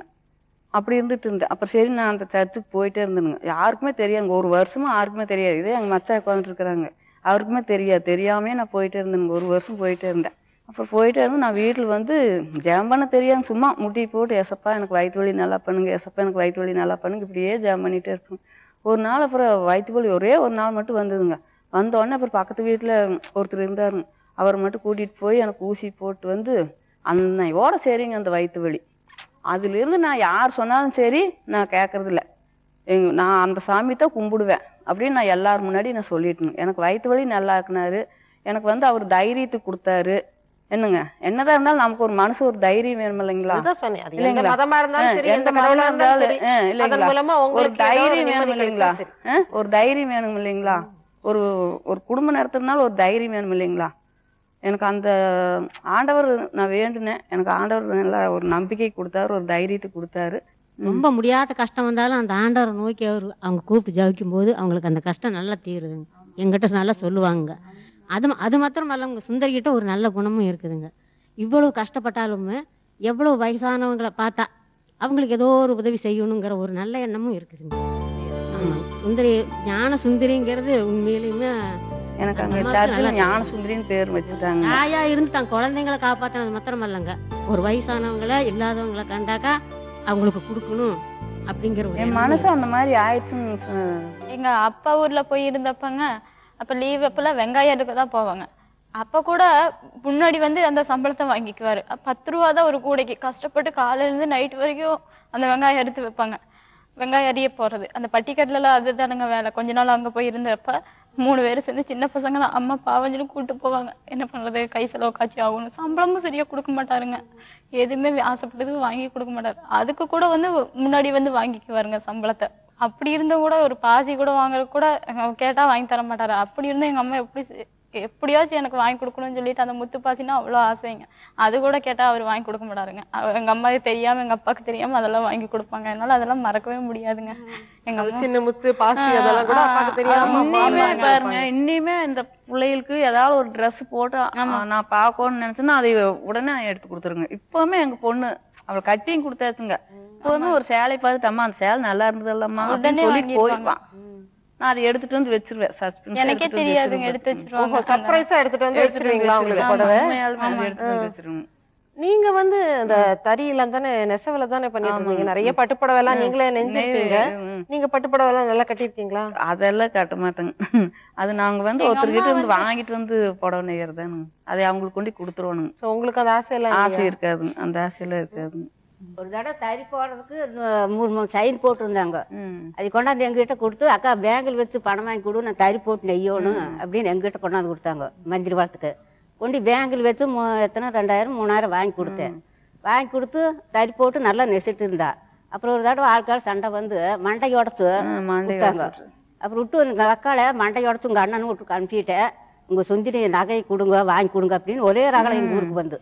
அப்படி இருந்துட்டு இருந்தேன். அப்புறம் சரி நான் அந்த சர்ச்சுக்கு போயிட்டே இருந்தேனுங்க. யாருக்குமே தெரியாதுங்க, ஒரு வருஷமாக யாருக்குமே தெரியாது. இதே எங்கள் மச்சா உட்காந்துருக்குறாங்க, அவருக்குமே தெரியாமே நான் போயிட்டே இருந்தேனுங்க. 1 வருஷம் போயிட்டே இருந்தேன். அப்புறம் போயிட்டே இருந்து நான் வீட்டில் வந்து ஜெபம் பண்ண தெரியாதுங்க. சும்மா முட்டி போட்டு ஏசப்பா எனக்கு வயிற்று வலி நல்லா பண்ணுங்க, ஏசப்பா எனக்கு வயிற்று வலி நல்லா பண்ணுங்க, இப்படியே ஜெபம் பண்ணிகிட்டே இருப்பேன். ஒரு நாள் அப்புறம் வயிற்று வலி ஒரே ஒரு நாள் மட்டும் வந்ததுங்க. வந்தோடனே அப்புறம் பக்கத்து வீட்டில் ஒருத்தர் இருந்தாருங்க. அவரை மட்டும் கூட்டிகிட்டு போய் எனக்கு ஊசி போட்டு வந்து அன்னையோட சரிங்க அந்த வயிற்று வலி. அதுலேருந்து நான் யார் சொன்னாலும் சரி நான் கேட்குறதில்ல. நான் அந்த சாமி தான் கும்பிடுவேன் அப்படின்னு நான் எல்லாரும் முன்னாடி நான் சொல்லிட்டேங்க. எனக்கு வயிற்று வலி நல்லா இருக்குனாரு. எனக்கு வந்து அவர் தைரியத்துக்கு கொடுத்தாரு. என்னங்க என்னதான் இருந்தாலும் நமக்கு ஒரு மனசு ஒரு தைரியம் வேணும் இல்லைங்களா? இல்லைங்களா? எந்த மதமா இருந்தாலும் இல்லைங்களா, ஒரு தைரியம் வேணும் இல்லைங்களா? ஒரு தைரியம் வேணும் இல்லைங்களா? ஒரு குடும்பம் நடத்துறதுனால ஒரு தைரியம் வேணும் இல்லைங்களா? எனக்கு அந்த ஆண்டவர் நான் வேண்டுனேன். எனக்கு ஆண்டவர் நல்லா ஒரு நம்பிக்கை கொடுத்தாரு, ஒரு தைரியத்தை கொடுத்தாரு. ரொம்ப முடியாத கஷ்டம் வந்தாலும் அந்த ஆண்டவரை நோக்கி அவங்க கூப்பிட்டு ஜபிக்கும் போது அவங்களுக்கு அந்த கஷ்டம் நல்லா தீருதுங்க. எங்கிட்ட நல்லா சொல்லுவாங்க. அது மாத்திரமல்ல, உங்கள் சுந்தரிக்கிட்ட ஒரு நல்ல குணமும் இருக்குதுங்க. இவ்வளோ கஷ்டப்பட்டாலுமே எவ்வளோ வயசானவங்களை பார்த்தா அவங்களுக்கு ஏதோ ஒரு உதவி செய்யணுங்கிற ஒரு நல்ல எண்ணமும் இருக்குதுங்க. ஆமாம், சுந்தரி ஞான சுந்தரிங்கிறது உண்மையிலுமே எனக்கு அங்கே ஞான சுந்தரின்னு பேர் வச்சுட்டாங்க. தாயா இருந்து தான் குழந்தைங்களை காப்பாற்றினது மாத்திரமல்லங்க, ஒரு வயசானவங்களை இல்லாதவங்களை கண்டாக்கா அவங்களுக்கு கொடுக்கணும் அப்படிங்கிற என் மனசு அந்த மாதிரி ஆயிடுச்சுன்னு. எங்கள் அப்பா ஊரில் போய் இருந்தப்பங்க, அப்போ லீவ் அப்போல்லாம் வெங்காயம் எடுக்க தான் போவாங்க. அப்போ கூட முன்னாடி வந்து அந்த சம்பளத்தை வாங்கிக்குவார். 10 ரூபா தான் ஒரு கூடைக்கு. கஷ்டப்பட்டு காலையிலேருந்து நைட் வரைக்கும் அந்த வெங்காயம் எடுத்து வைப்பாங்க. வெங்காயம் அறிய போகிறது அந்த பட்டிக்கட்டிலலாம் அது தானுங்க வேலை. கொஞ்ச நாள் அங்கே போய் இருந்தப்ப 3 பேர் சேர்ந்து சின்ன பசங்க தான், அம்மா பாவஞ்சிலும் கூப்பிட்டு போவாங்க. என்ன பண்ணுறது, கை செலவு காட்சி ஆகணும். சம்பளமும் சரியாக கொடுக்க மாட்டாருங்க. எதுவுமே ஆசைப்பட்டதுக்கு வாங்கி கொடுக்க மாட்டார். அதுக்கு கூட வந்து முன்னாடி வந்து வாங்கிக்குவாருங்க சம்பளத்தை. அப்படி இருந்தும் கூட ஒரு பாசி கூட வாங்குறது கூட கேட்டால் வாங்கி தர மாட்டார். அப்படி இருந்தும் எங்கள் அம்மா எப்படியாச்சும் எனக்கு வாங்கி கொடுக்கணும்னு சொல்லிட்டு அந்த முத்து பாசினா அவ்வளோ ஆசைங்க. அது கூட கேட்டால் அவர் வாங்கி கொடுக்க மாட்டாருங்க. எங்கள் அம்மா தெரியாமல் எங்கள் அப்பாவுக்கு தெரியாமல் அதெல்லாம் வாங்கி கொடுப்பாங்க. என்னால் அதெல்லாம் மறக்கவே முடியாதுங்க. எங்கள் அம்மா சின்ன முத்து பாசி அதெல்லாம் கூட அப்பாவுக்கு தெரியாமல் பாருங்க. இன்னுமே இந்த பிள்ளைகளுக்கு ஏதாவது ஒரு ட்ரெஸ் போட்டு நான் பார்க்கணும்னு நினச்சேன்னா அதை உடனே எடுத்து கொடுத்துருங்க. இப்போவுமே எங்கள் பொண்ணு அவளை கட்டிங் கொடுத்தாச்சுங்க. இப்போவுமே ஒரு சேலை பார்த்துட்டு அம்மா அந்த சேலை நல்லா இருந்தது இல்லம்மா உடனே சொல்லிட்டு போயிடுவான். நான் அதை எடுத்துட்டு வந்து வச்சிருவேன். சஸ்பென்ஸ் எனக்கே தெரியாதுங்க, எடுத்து வச்சிருவாங்க. சர்ப்ரைஸா எடுத்துட்டு வந்து வச்சிருவீங்களா உங்களுக்கு? புடவை எடுத்துட்டு வந்து வச்சிருவோம். நீங்க வந்து அந்த தறியில தானே நெசவுல தானே பண்ணிட்டு இருந்தீங்க, நிறைய பட்டுப்புடவை எல்லாம் நீங்களே நெஞ்சிருப்பீங்க. நீங்க பட்டுப்புடவை எல்லாம் நல்லா கட்டிருக்கீங்களா? அதெல்லாம் கட்ட மாட்டேங்க. அது நாங்க வந்து ஒருத்தர்கிட்ட இருந்து வாங்கிட்டு வந்து புடவை நெய்யறதானுங்க. அதை அவங்களுக்கு கொண்டு கொடுத்துருவானுங்க. உங்களுக்கு அந்த ஆசையெல்லாம் ஆசை இருக்காதுங்க, அந்த ஆசையெல்லாம் இருக்காதுங்க. ஒரு தடவை தறி போடுறதுக்கு 3 சைன் போட்டிருந்தாங்க. அது கொண்டாந்து எங்ககிட்ட கொடுத்து, அக்கா பேங்கில் வச்சு பணம் வாங்கி கொடு, நான் தறி போட்டு நெய்யணும் அப்படின்னு எங்ககிட்ட கொண்டாந்து கொடுத்தாங்க. மஞ்சள் வளத்துக்கு கொண்டு பேங்கில் வச்சு எத்தனை 2000 3000 வாங்கி கொடுத்தேன். வாங்கி கொடுத்து தறி போட்டு நல்லா நெசிட்டு இருந்தா. அப்புறம் ஒரு தடவை ஆட்கால் சண்டை வந்து மண்டை உடச்சு விட்டாங்க. அப்புறம் விட்டு எங்கள் அக்காளை மண்டை உடச்சு உங்கள் அண்ணனு விட்டு அனுப்பிட்டேன். உங்கள் சுந்திரி நகை கொடுங்க வாங்கி கொடுங்க அப்படின்னு ஒரே ரகலை எங்கள் ஊருக்கு வந்து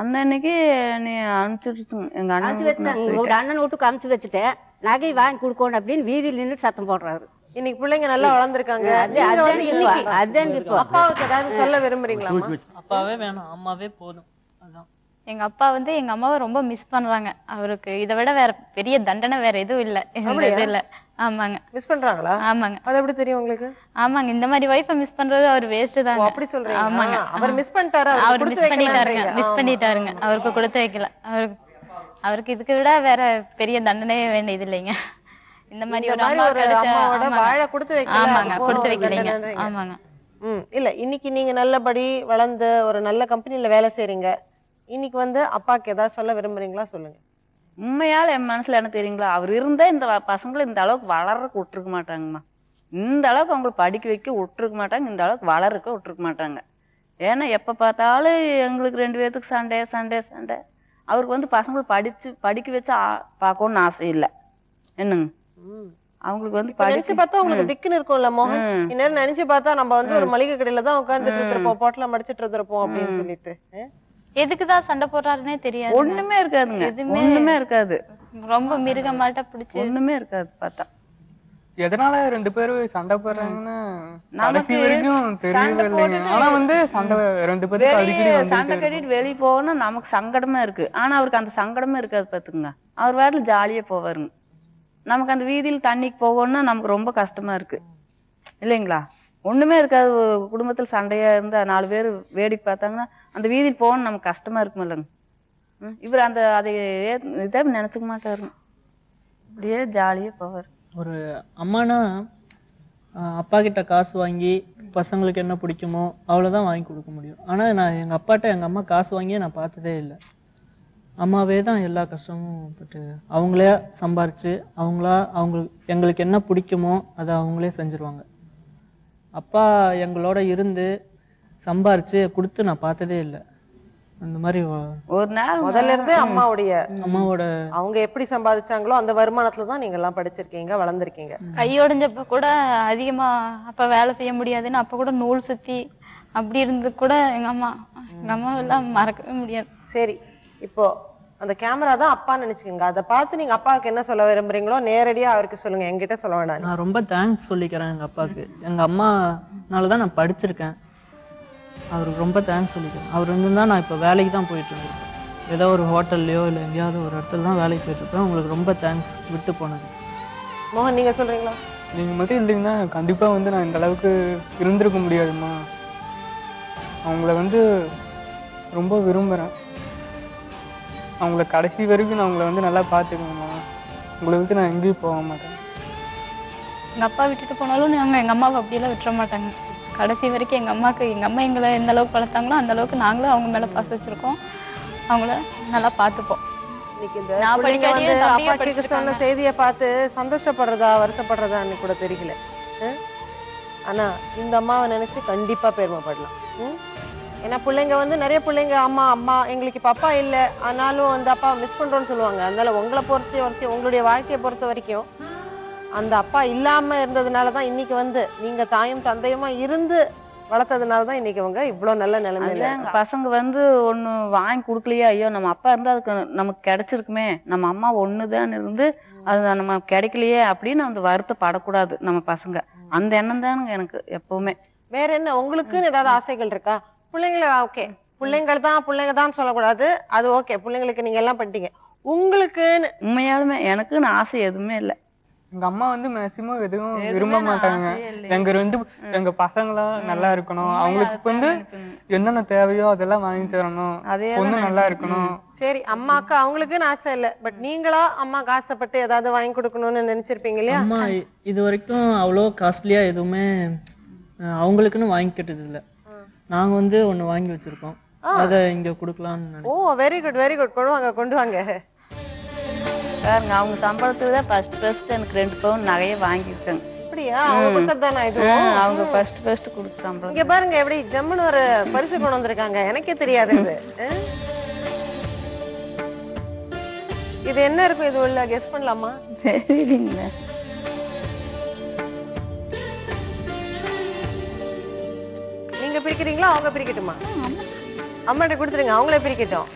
அந்த அன்னைக்கு நீ அனுப்பிச்சு எங்கள் அனுப்பிச்சு வச்சுட்டாங்க. ஒரு அண்ணனை விட்டு அனுப்பிச்சு வச்சுட்டேன். நகை வாங்கி கொடுக்கணும் அப்படின்னு வீதியில் நின்று சத்தம் போடுறாரு. இன்னைக்கு பிள்ளைங்க நல்லா வளர்ந்துருக்காங்க. அப்பாவுக்கு ஏதாவது சொல்ல விரும்புறீங்களா? அப்பாவே வேணாம், அம்மாவே போதும். அதான் எங்க அப்பா வந்து எங்க அம்மாவை ரொம்ப மிஸ் பண்றாங்க. அவருக்கு இதை விட வேற பெரிய தண்டனை வேற எதுவும் இல்ல இந்த இதுல. ஆமாங்க. மிஸ் பண்றாங்களா? ஆமாங்க. அது எப்படி தெரியும் உங்களுக்கு? ஆமாங்க, இந்த மாதிரி வைஃபை மிஸ் பண்றது அவர் வேஸ்ட் தாங்க. அப்படி சொல்றீங்க? ஆமாங்க. அவர் மிஸ் பண்ணிட்டாரா? அவர் மிஸ் பண்ணிட்டாருங்க. அவருக்கு கொடுத்து வைக்கல. அவருக்கு இதுக்கு விட வேற பெரிய தண்டனையே வேண்டியது இல்லைங்க. இந்த மாதிரி ஒரு அம்மாவோட வாழை கொடுத்து வைக்கல. ஆமாங்க, கொடுத்து வைக்கலைங்க. ஆமாங்க. இல்ல, இன்னைக்கு நீங்க நல்லபடி வளர்ந்து ஒரு நல்ல கம்பெனில வேலை செய்றீங்க. இன்னைக்கு வந்து அப்பாக்கு ஏதாவது சொல்ல விரும்புறீங்களா? சொல்லுங்க. உண்மையால என் மனசுல என்ன தெரியுங்களா, அவர் இருந்தா இந்த பசங்களை இந்த அளவுக்கு வளர்றதுக்கு விட்டுருக்க மாட்டாங்கம்மா. இந்த அளவுக்கு அவங்களை படிக்க வைக்க விட்டுருக்க மாட்டாங்க, இந்த அளவுக்கு வளர்க்க விட்டுருக்க மாட்டாங்க. ஏன்னா எப்போ பார்த்தாலும் எங்களுக்கு 2 பேர்த்துக்கு சண்டை சண்டை சண்டை. அவருக்கு வந்து பசங்களை படிக்க வச்சு பார்க்கணும்னு ஆசை இல்லை. என்னங்க, அவங்களுக்கு வந்து நினைச்சு பார்த்தா உங்களுக்கு திக்குன்னு இருக்கும்ல மோகன். இன்னும் நினைச்சு பார்த்தா நம்ம வந்து ஒரு மளிகை கடையில தான் உட்காந்துட்டு இருப்போம், போட்டலாம் மடிச்சிட்டு இருந்திருப்போம் அப்படின்னு சொல்லிட்டு. எதுக்குதான் சண்டை போடுறாருன்னே தெரியாது. ஒண்ணுமே இருக்காதுங்க, ஒண்ணுமே இருக்காது. ரொம்ப மிருகமாட்ட பிடிச்சி ஒண்ணுமே இருக்காது. பார்த்தா எதனால 2 பேரும் சண்டை போடுறாங்கன்னு கடைசி வரைக்கும் தெரியவே இல்லைங்க. ஆனா வந்து சண்டை 2 பேரும் அடிக்கடி சண்டை கட்டிட்டு வெளியே போகணும் நமக்கு சங்கடமா இருக்கு. ஆனா அவருக்கு அந்த சங்கடமே இருக்காது பாத்துக்குங்க. அவர் வாட்டில் ஜாலியா போவாருங்க. நமக்கு அந்த வீதியில் தண்ணிக்கு போகணும்னா நமக்கு ரொம்ப கஷ்டமா இருக்கு இல்லைங்களா? ஒண்ணுமே இருக்காது. குடும்பத்தில் சண்டையா இருந்தா 4 பேர் வேடிக்கை பார்த்தாங்கன்னா அந்த வீதியில் போகணும் நமக்கு கஷ்டமா இருக்கும் இல்லைங்க. இவர் அந்த அதை இதை நினைச்சுக்க மாட்டாருங்க, அப்படியே ஜாலியா போவார். ஒரு அம்மானா அப்பா கிட்ட காசு வாங்கி பசங்களுக்கு என்ன பிடிக்குமோ அவ்வளோதான் வாங்கி கொடுக்க முடியும். ஆனால் நான் எங்கள் அப்பாட்ட எங்கள் அம்மா காசு வாங்கியே நான் பார்த்ததே இல்லை. அம்மாவே தான் எல்லா கஷ்டமும் பட்டு அவங்களே சம்பாரித்து எங்களுக்கு என்ன பிடிக்குமோ அதை அவங்களே செஞ்சுருவாங்க. அப்பா எங்களோட இருந்து சம்பாரித்து கொடுத்து நான் பார்த்ததே இல்லை. அந்த மாதிரி ஒரு நாள் முதல்ல இருந்து அம்மாவோட அவங்க எப்படி சம்பாதிச்சாங்களோ அந்த வருமானத்துல தான் நீங்க எல்லாம் படிச்சிருக்கீங்க, வளர்ந்துருக்கீங்க. கையோடைஞ்சப்ப கூட அதிகமா அப்ப வேலை செய்ய முடியாதுன்னு அப்ப கூட நூல் சுத்தி அப்படி இருந்து கூட எங்க அம்மா எல்லாம் மறக்கவே முடியாது. சரி, இப்போ அந்த கேமரா தான் அப்பா நினைச்சுக்கோங்க. அதை பார்த்து நீங்க அப்பாவுக்கு என்ன சொல்ல விரும்புறீங்களோ நேரடியா அவருக்கு சொல்லுங்க, என்கிட்ட சொல்ல வேண்டாம். நான் ரொம்ப தேங்க்ஸ் சொல்லிக்கிறேன் எங்க அப்பாவுக்கு. எங்க அம்மானாலதான் நான் படிச்சிருக்கேன். அவருக்கு ரொம்ப தேங்க்ஸ் சொல்லிக்கிறேன். அவர் இருந்துதான் நான் இப்போ வேலைக்கு தான் போயிட்டு இருக்கேன். ஏதோ ஒரு ஹோட்டல்லையோ இல்லை எங்கேயாவது ஒரு இடத்துல தான் வேலைக்கு போயிட்டு இருக்கேன். உங்களுக்கு ரொம்ப தேங்க்ஸ் விட்டு போனது. மோகன், நீங்க சொல்றீங்களா? நீங்க மட்டும் இல்லைங்கன்னா கண்டிப்பா வந்து நான் இந்த அளவுக்கு இருந்திருக்க முடியாதுமா. அவங்கள வந்து ரொம்ப விரும்புகிறேன். அவங்கள கடைசி வரைக்கும் நான் அவங்கள வந்து நல்லா பார்த்துக்கணுமா. உங்களை விட்டு நான் எங்கேயும் போக மாட்டேன். எங்கள் அப்பா விட்டுட்டு போனாலும் நாங்கள் எங்கள் அம்மாவை அப்படியெல்லாம் விட்டுற மாட்டாங்க. கடைசி வரைக்கும் எங்கள் அம்மா எங்களை எந்த அளவுக்கு வளர்த்தாங்களோ அந்த அளவுக்கு நாங்களும் அவங்க மேலே பாசம் வச்சுருக்கோம். அவங்கள நல்லா பார்த்துப்போம். அப்பாக்கு சொன்ன செய்தியை பார்த்து சந்தோஷப்படுறதா வருத்தப்படுறதான்னு கூட தெரியல. ஆனா இந்த அம்மாவை நினைச்சு கண்டிப்பா பெருமைப்படலாம். ஏன்னா பிள்ளைங்க வந்து நிறைய பிள்ளைங்க அம்மா எங்களுக்கு இப்ப அப்பா இல்லை ஆனாலும் அந்த அப்பா மிஸ் பண்றோம்னு சொல்லுவாங்க. அதனால உங்களை பொறுத்த உங்களுடைய வாழ்க்கையை பொறுத்த வரைக்கும் அந்த அப்பா இல்லாம இருந்ததுனாலதான் இன்னைக்கு வந்து நீங்க தாயும் தந்தையுமா இருந்து வளர்த்ததுனாலதான் இன்னைக்கு அவங்க இவ்வளவு நல்ல நிலைமையில. பசங்க வந்து ஒண்ணு வாங்கி கொடுக்கலையா, ஐயோ நம்ம அப்பா இருந்தா அதுக்கு நமக்கு கிடைச்சிருக்குமே, நம்ம அம்மா ஒண்ணுதான் இருந்து அது நம்ம கிடைக்கலையே அப்படின்னு அந்த வருத்தப்படக்கூடாது நம்ம பசங்க. அந்த எண்ணம் தானுங்க எனக்கு எப்பவுமே. வேற என்ன உங்களுக்குன்னு ஏதாவது ஆசைகள் இருக்கா? பிள்ளைங்கள ஓகே பிள்ளைங்க தான் சொல்லக்கூடாது, அது ஓகே, பிள்ளைங்களுக்கு நீங்க எல்லாம் பண்ணிட்டீங்க. உங்களுக்கு உண்மையாலுமே எனக்குன்னு ஆசை எதுவுமே இல்லை. எங்க அம்மா வந்து மேக்சிமம் எதுவும் விரும்ப மாட்டாங்க. எங்க பசங்களாம் நல்லா இருக்கணும், அவங்களுக்கு வந்து என்னென்ன தேவையோ அதெல்லாம் வாங்கி தரணும், பொண்ணு நல்லா இருக்கணும். சரி, அம்மாக்கு அவங்களுக்குன்னு ஆசை இல்லை, பட் நீங்களா அம்மாக்கு ஆசைப்பட்டு ஏதாவது வாங்கி கொடுக்கணும்னு நினைச்சிருப்பீங்க இல்லையா? அம்மா இது வரைக்கும் அவ்வளோ காஸ்ட்லியா எதுவுமே அவங்களுக்குன்னு வாங்கிக்கிட்டது இல்லை. நாங்க வந்து ஒண்ணு வாங்கி வச்சிருக்கோம், அதை இங்க கொடுக்கலாம்னு. ஓ, வெரி குட் வெரி குட். கொண்டு வாங்க. பாருங்க, அவங்க சம்பளத்துக்கு தான் ஃபர்ஸ்ட் எனக்கு 2 பவுன் நகையை வாங்கியிருக்காங்க. அப்படியா? அவங்க கொடுத்ததுதானா இது? அவங்க ஃபர்ஸ்ட் கொடுத்த சம்பளம். இங்க பாருங்க, எப்படி ஜம்முன்னு ஒரு பரிசு கொண்டு வந்திருக்காங்க. எனக்கே தெரியாது இது. இது என்ன இருக்கும்? இது உள்ள கெஸ் பண்ணலாமா? சரிங்களா? நீங்க பிரிக்கிறீங்களா, அவங்க பிரிக்கட்டுமா? அம்மாட்ட கொடுத்துருங்க, அவங்களே பிரிக்கட்டும்.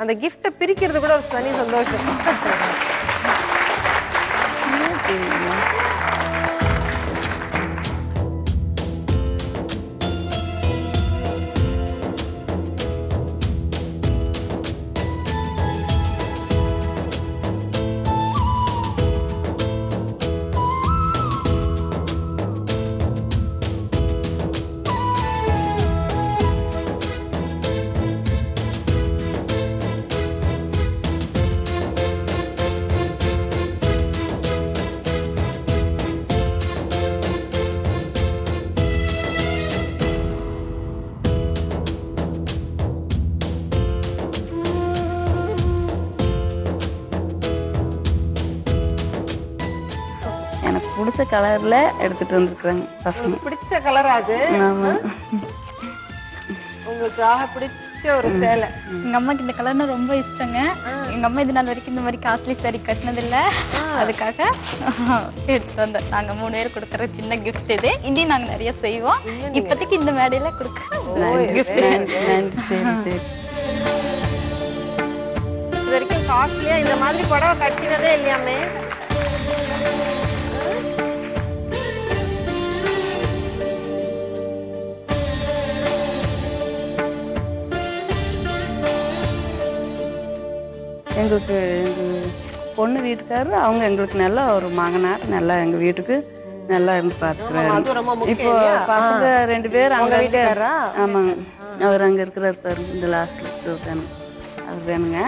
அந்த கிஃப்ட பிரிக்கிறது கூட ஒரு தனி சந்தோஷம். பிடிச்ச கலர்ல எடுத்துட்டு வந்துருக்காங்க பசங்க. பிடிச்ச கலரா அது? ஆமா. உங்களுக்காக பிடிச்ச ஒரு சேலை. எங்க அம்மாக்கு இந்த கலர்னா ரொம்ப இஷ்டங்க. எங்க அம்மா இது நாள் வரைக்கும் இந்த மாதிரி காஸ்ட்லி சாரி கட்டினது இல்ல, அதுக்காக எடுத்து வந்தேன். நாங்க 3 பேர் கொடுக்கற சின்ன கிஃப்ட் இது. இனியும் நாங்க நிறைய செய்வோம். இப்போதைக்கு இந்த மேடையில கொடுக்க கிஃப்ட். சரி. இது வரைக்கும் காஸ்ட்லியா இந்த மாதிரி புடவை கட்டினதே இல்லையாமே? எங்களுக்கு பொண்ணு வீட்டுக்காரரு அவங்க எங்களுக்கு நல்ல ஒரு மகனார், நல்லா எங்க வீட்டுக்கு நல்லா இருந்து பார்த்துக்கிறாரு. இப்போ பசங்க 2 பேர் அங்க வீட்டுக்காரா? ஆமாங்க, அவர் அங்க இருக்கிறாரு பாருங்க, இந்த லாஸ்ட்ல வேணும், அது வேணுங்க.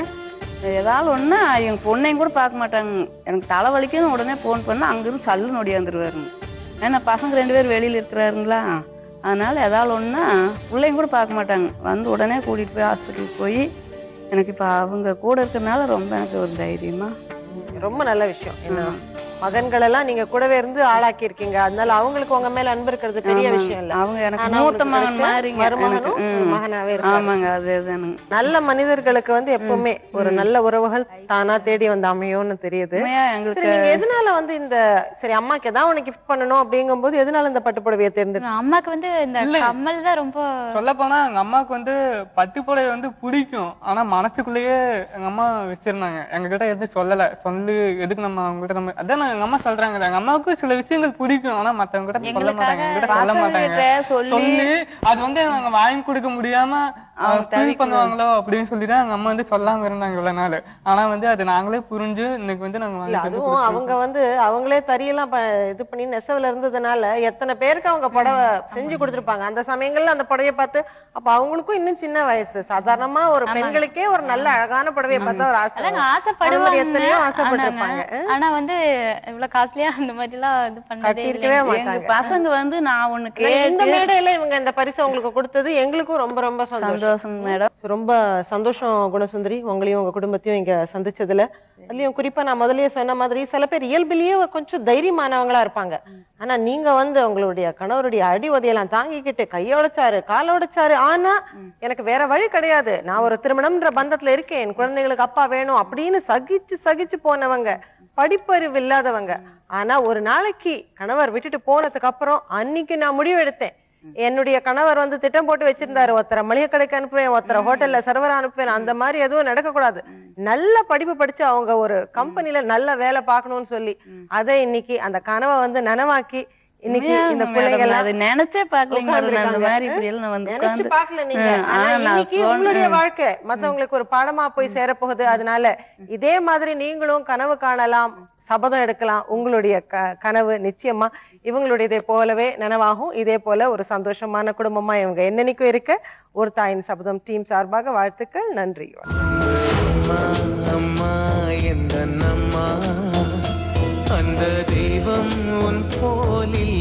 ஏதாவது ஒன்று எங்கள் பொண்ணையும் கூட பார்க்க மாட்டாங்க. எனக்கு தலைவலிக்கும் உடனே ஃபோன் பண்ணால் அங்கேருந்து சல்லுன்னு ஒடியாந்துருவாருங்க. ஏன்னா பசங்க 2 பேர் வெளியில் இருக்கிறாருங்களா, அதனால் ஏதாவது ஒன்றா பிள்ளையும் கூட பார்க்க மாட்டாங்க. வந்து உடனே கூட்டிகிட்டு போய் ஹாஸ்பிட்டலுக்கு போய் எனக்கு இப்போ அவங்க கூட இருக்கிறதுனால ரொம்ப எனக்கு ஒரு தைரியமா. ரொம்ப நல்ல விஷயம். ஏன்னா மகன்கள் எல்லாம் நீங்க கூடவே இருந்து ஆளாக்கி இருக்கீங்க, அதனால அவங்களுக்கு உங்க மேல அன்பு இருக்கிறது பெரிய விஷயம் இல்ல. அவங்க எனக்கு மூத்த மகன் மாதிரி மகனாவே. ஆமாங்க, அதேதானுங்க. நல்ல மனிதர்களுக்கு வந்து எப்பவுமே ஒரு நல்ல உறவுகள் தானா தேடி வந்து அமையும்னு தெரியுது. நீங்க எதனால வந்து இந்த சரி அம்மாக்கு ஏதாவது ஒண்ணு கிஃப்ட் பண்ணணும் அப்படிங்கும் போது எதனால இந்த பட்டு புடவையை தேர்ந்தெடுத்தீங்க? அம்மாக்கு வந்து இந்த கம்மல் தான் ரொம்ப சொல்ல போனா எங்க அம்மாவுக்கு வந்து பட்டு புடவை வந்து பிடிக்கும், ஆனா மனசுக்குள்ளேயே எங்க அம்மா வச்சிருந்தாங்க. எங்க கிட்ட எதுவும் சொல்லல, சொல்லு எதுக்கு நம்ம அவங்க கிட்ட நம்ம அதான் எங்க அம்மா சொல்றாங்க. எங்க அம்மாவுக்கு சில விஷயங்கள் பிடிக்கும், ஆனா மத்தவங்க கிட்ட சொல்ல மாட்டாங்க, எங்கிட்ட சொல்ல மாட்டாங்க. சொல்லி அது வந்து நாங்க வாங்கி கொடுக்க முடியாம ஃபீல் பண்ணுவாங்களோ அப்படின்னு சொல்லிட்டு எங்க அம்மா வந்து சொல்லாம இருந்தாங்க இவ்வளவு நாள். ஆனா வந்து அது நாங்களே புரிஞ்சு இன்னைக்கு வந்து நாங்க வாங்கி. அதுவும் அவங்க வந்து அவங்களே தறியெல்லாம் இது பண்ணி நெசவுல இருந்ததுனால எத்தனை பேருக்கு அவங்க புடவை செஞ்சு கொடுத்துருப்பாங்க. அந்த சமயங்கள்ல அந்த புடவையை பார்த்து அப்ப அவங்களுக்கும் இன்னும் சின்ன வயசு, சாதாரணமா ஒரு பெண்களுக்கே ஒரு நல்ல அழகான புடவையை பார்த்தா ஒரு ஆசைப்படுவாங்க, எத்தனையோ ஆசைப்பட்டிருப்பாங்க. ஆனா வந்து இவ்வளவு காஸ்ட்லியா அந்த மாதிரி எல்லாம் இது பண்ணவே மாட்டாங்க. பசங்க வந்து நான் ஒண்ணு கேட்டு இந்த மேடையில இவங்க இந்த பரிசு உங்களுக்கு கொடுத்தது எங்களுக்கும் ரொம்ப ரொம்ப சந்தோஷம் மேடம். ரொம்ப சந்தோஷம் குணசுந்தரி, உங்களையும் உங்க குடும்பத்தையும் இங்க சந்திச்சதுல. அதுலயும் குறிப்பா நான் முதல்லயே சொன்ன மாதிரி சில பேர் இயல்பிலேயே கொஞ்சம் தைரியமானவங்களா இருப்பாங்க. ஆனா நீங்க வந்து உங்களுடைய கணவருடைய அடி உதையெல்லாம் தாங்கிக்கிட்டு கையோடைச்சாரு காலோடைச்சாரு, ஆனா எனக்கு வேற வழி கிடையாது, நான் ஒரு திருமணம்ன்ற பந்தத்துல இருக்கேன், என் குழந்தைங்களுக்கு அப்பா வேணும் அப்படின்னு சகிச்சு போனவங்க, படிப்பறிவு இல்லாதவங்க. ஆனா ஒரு நாளைக்கு கணவர் விட்டுட்டு போனதுக்கு அப்புறம் அன்னைக்கு நான் முடிவு எடுத்தேன், என்னுடைய கணவர் வந்து திட்டம் போட்டு வச்சிருந்தாரு, ஒருத்தரை மளிகை கடைக்கு அனுப்புவேன், ஒருத்தரை ஹோட்டல்ல சர்வரா அனுப்புவேன், அந்த மாதிரி எதுவும் நடக்கக்கூடாது, நல்ல படிப்பு படிச்சு அவங்க ஒரு கம்பெனில நல்ல வேலை பார்க்கணும்னு சொல்லி அதை இன்னைக்கு அந்த கனவை வந்து நனவாக்கி இன்னைக்கு இந்த பிள்ளைங்க எல்லாம் அது நினைச்சே பார்க்கலங்க அந்த மாதிரி இப்படி எல்லாம் வந்து நினைச்சு பார்க்கல நீங்க. ஆனா இன்னைக்கு உங்களுடைய வாழ்க்கை மத்தவங்களுக்கு ஒரு பாடமா போய் சேரப்போகுது. அதனால இதே மாதிரி நீங்களும் கனவு காணலாம், சபதம் எடுக்கலாம். உங்களுடைய கனவு நிச்சயமா இவங்களுடையதை போலவே நனவாகும். இதே போல ஒரு சந்தோஷமான குடும்பமா இவங்க என்னன்னைக்கும் இருக்க ஒரு தாயின் சபதம் டீம் சார்பாக வாழ்த்துக்கள். நன்றி. அம்மா எந்த அம்மா அந்த தெய்வம் உன் போலில்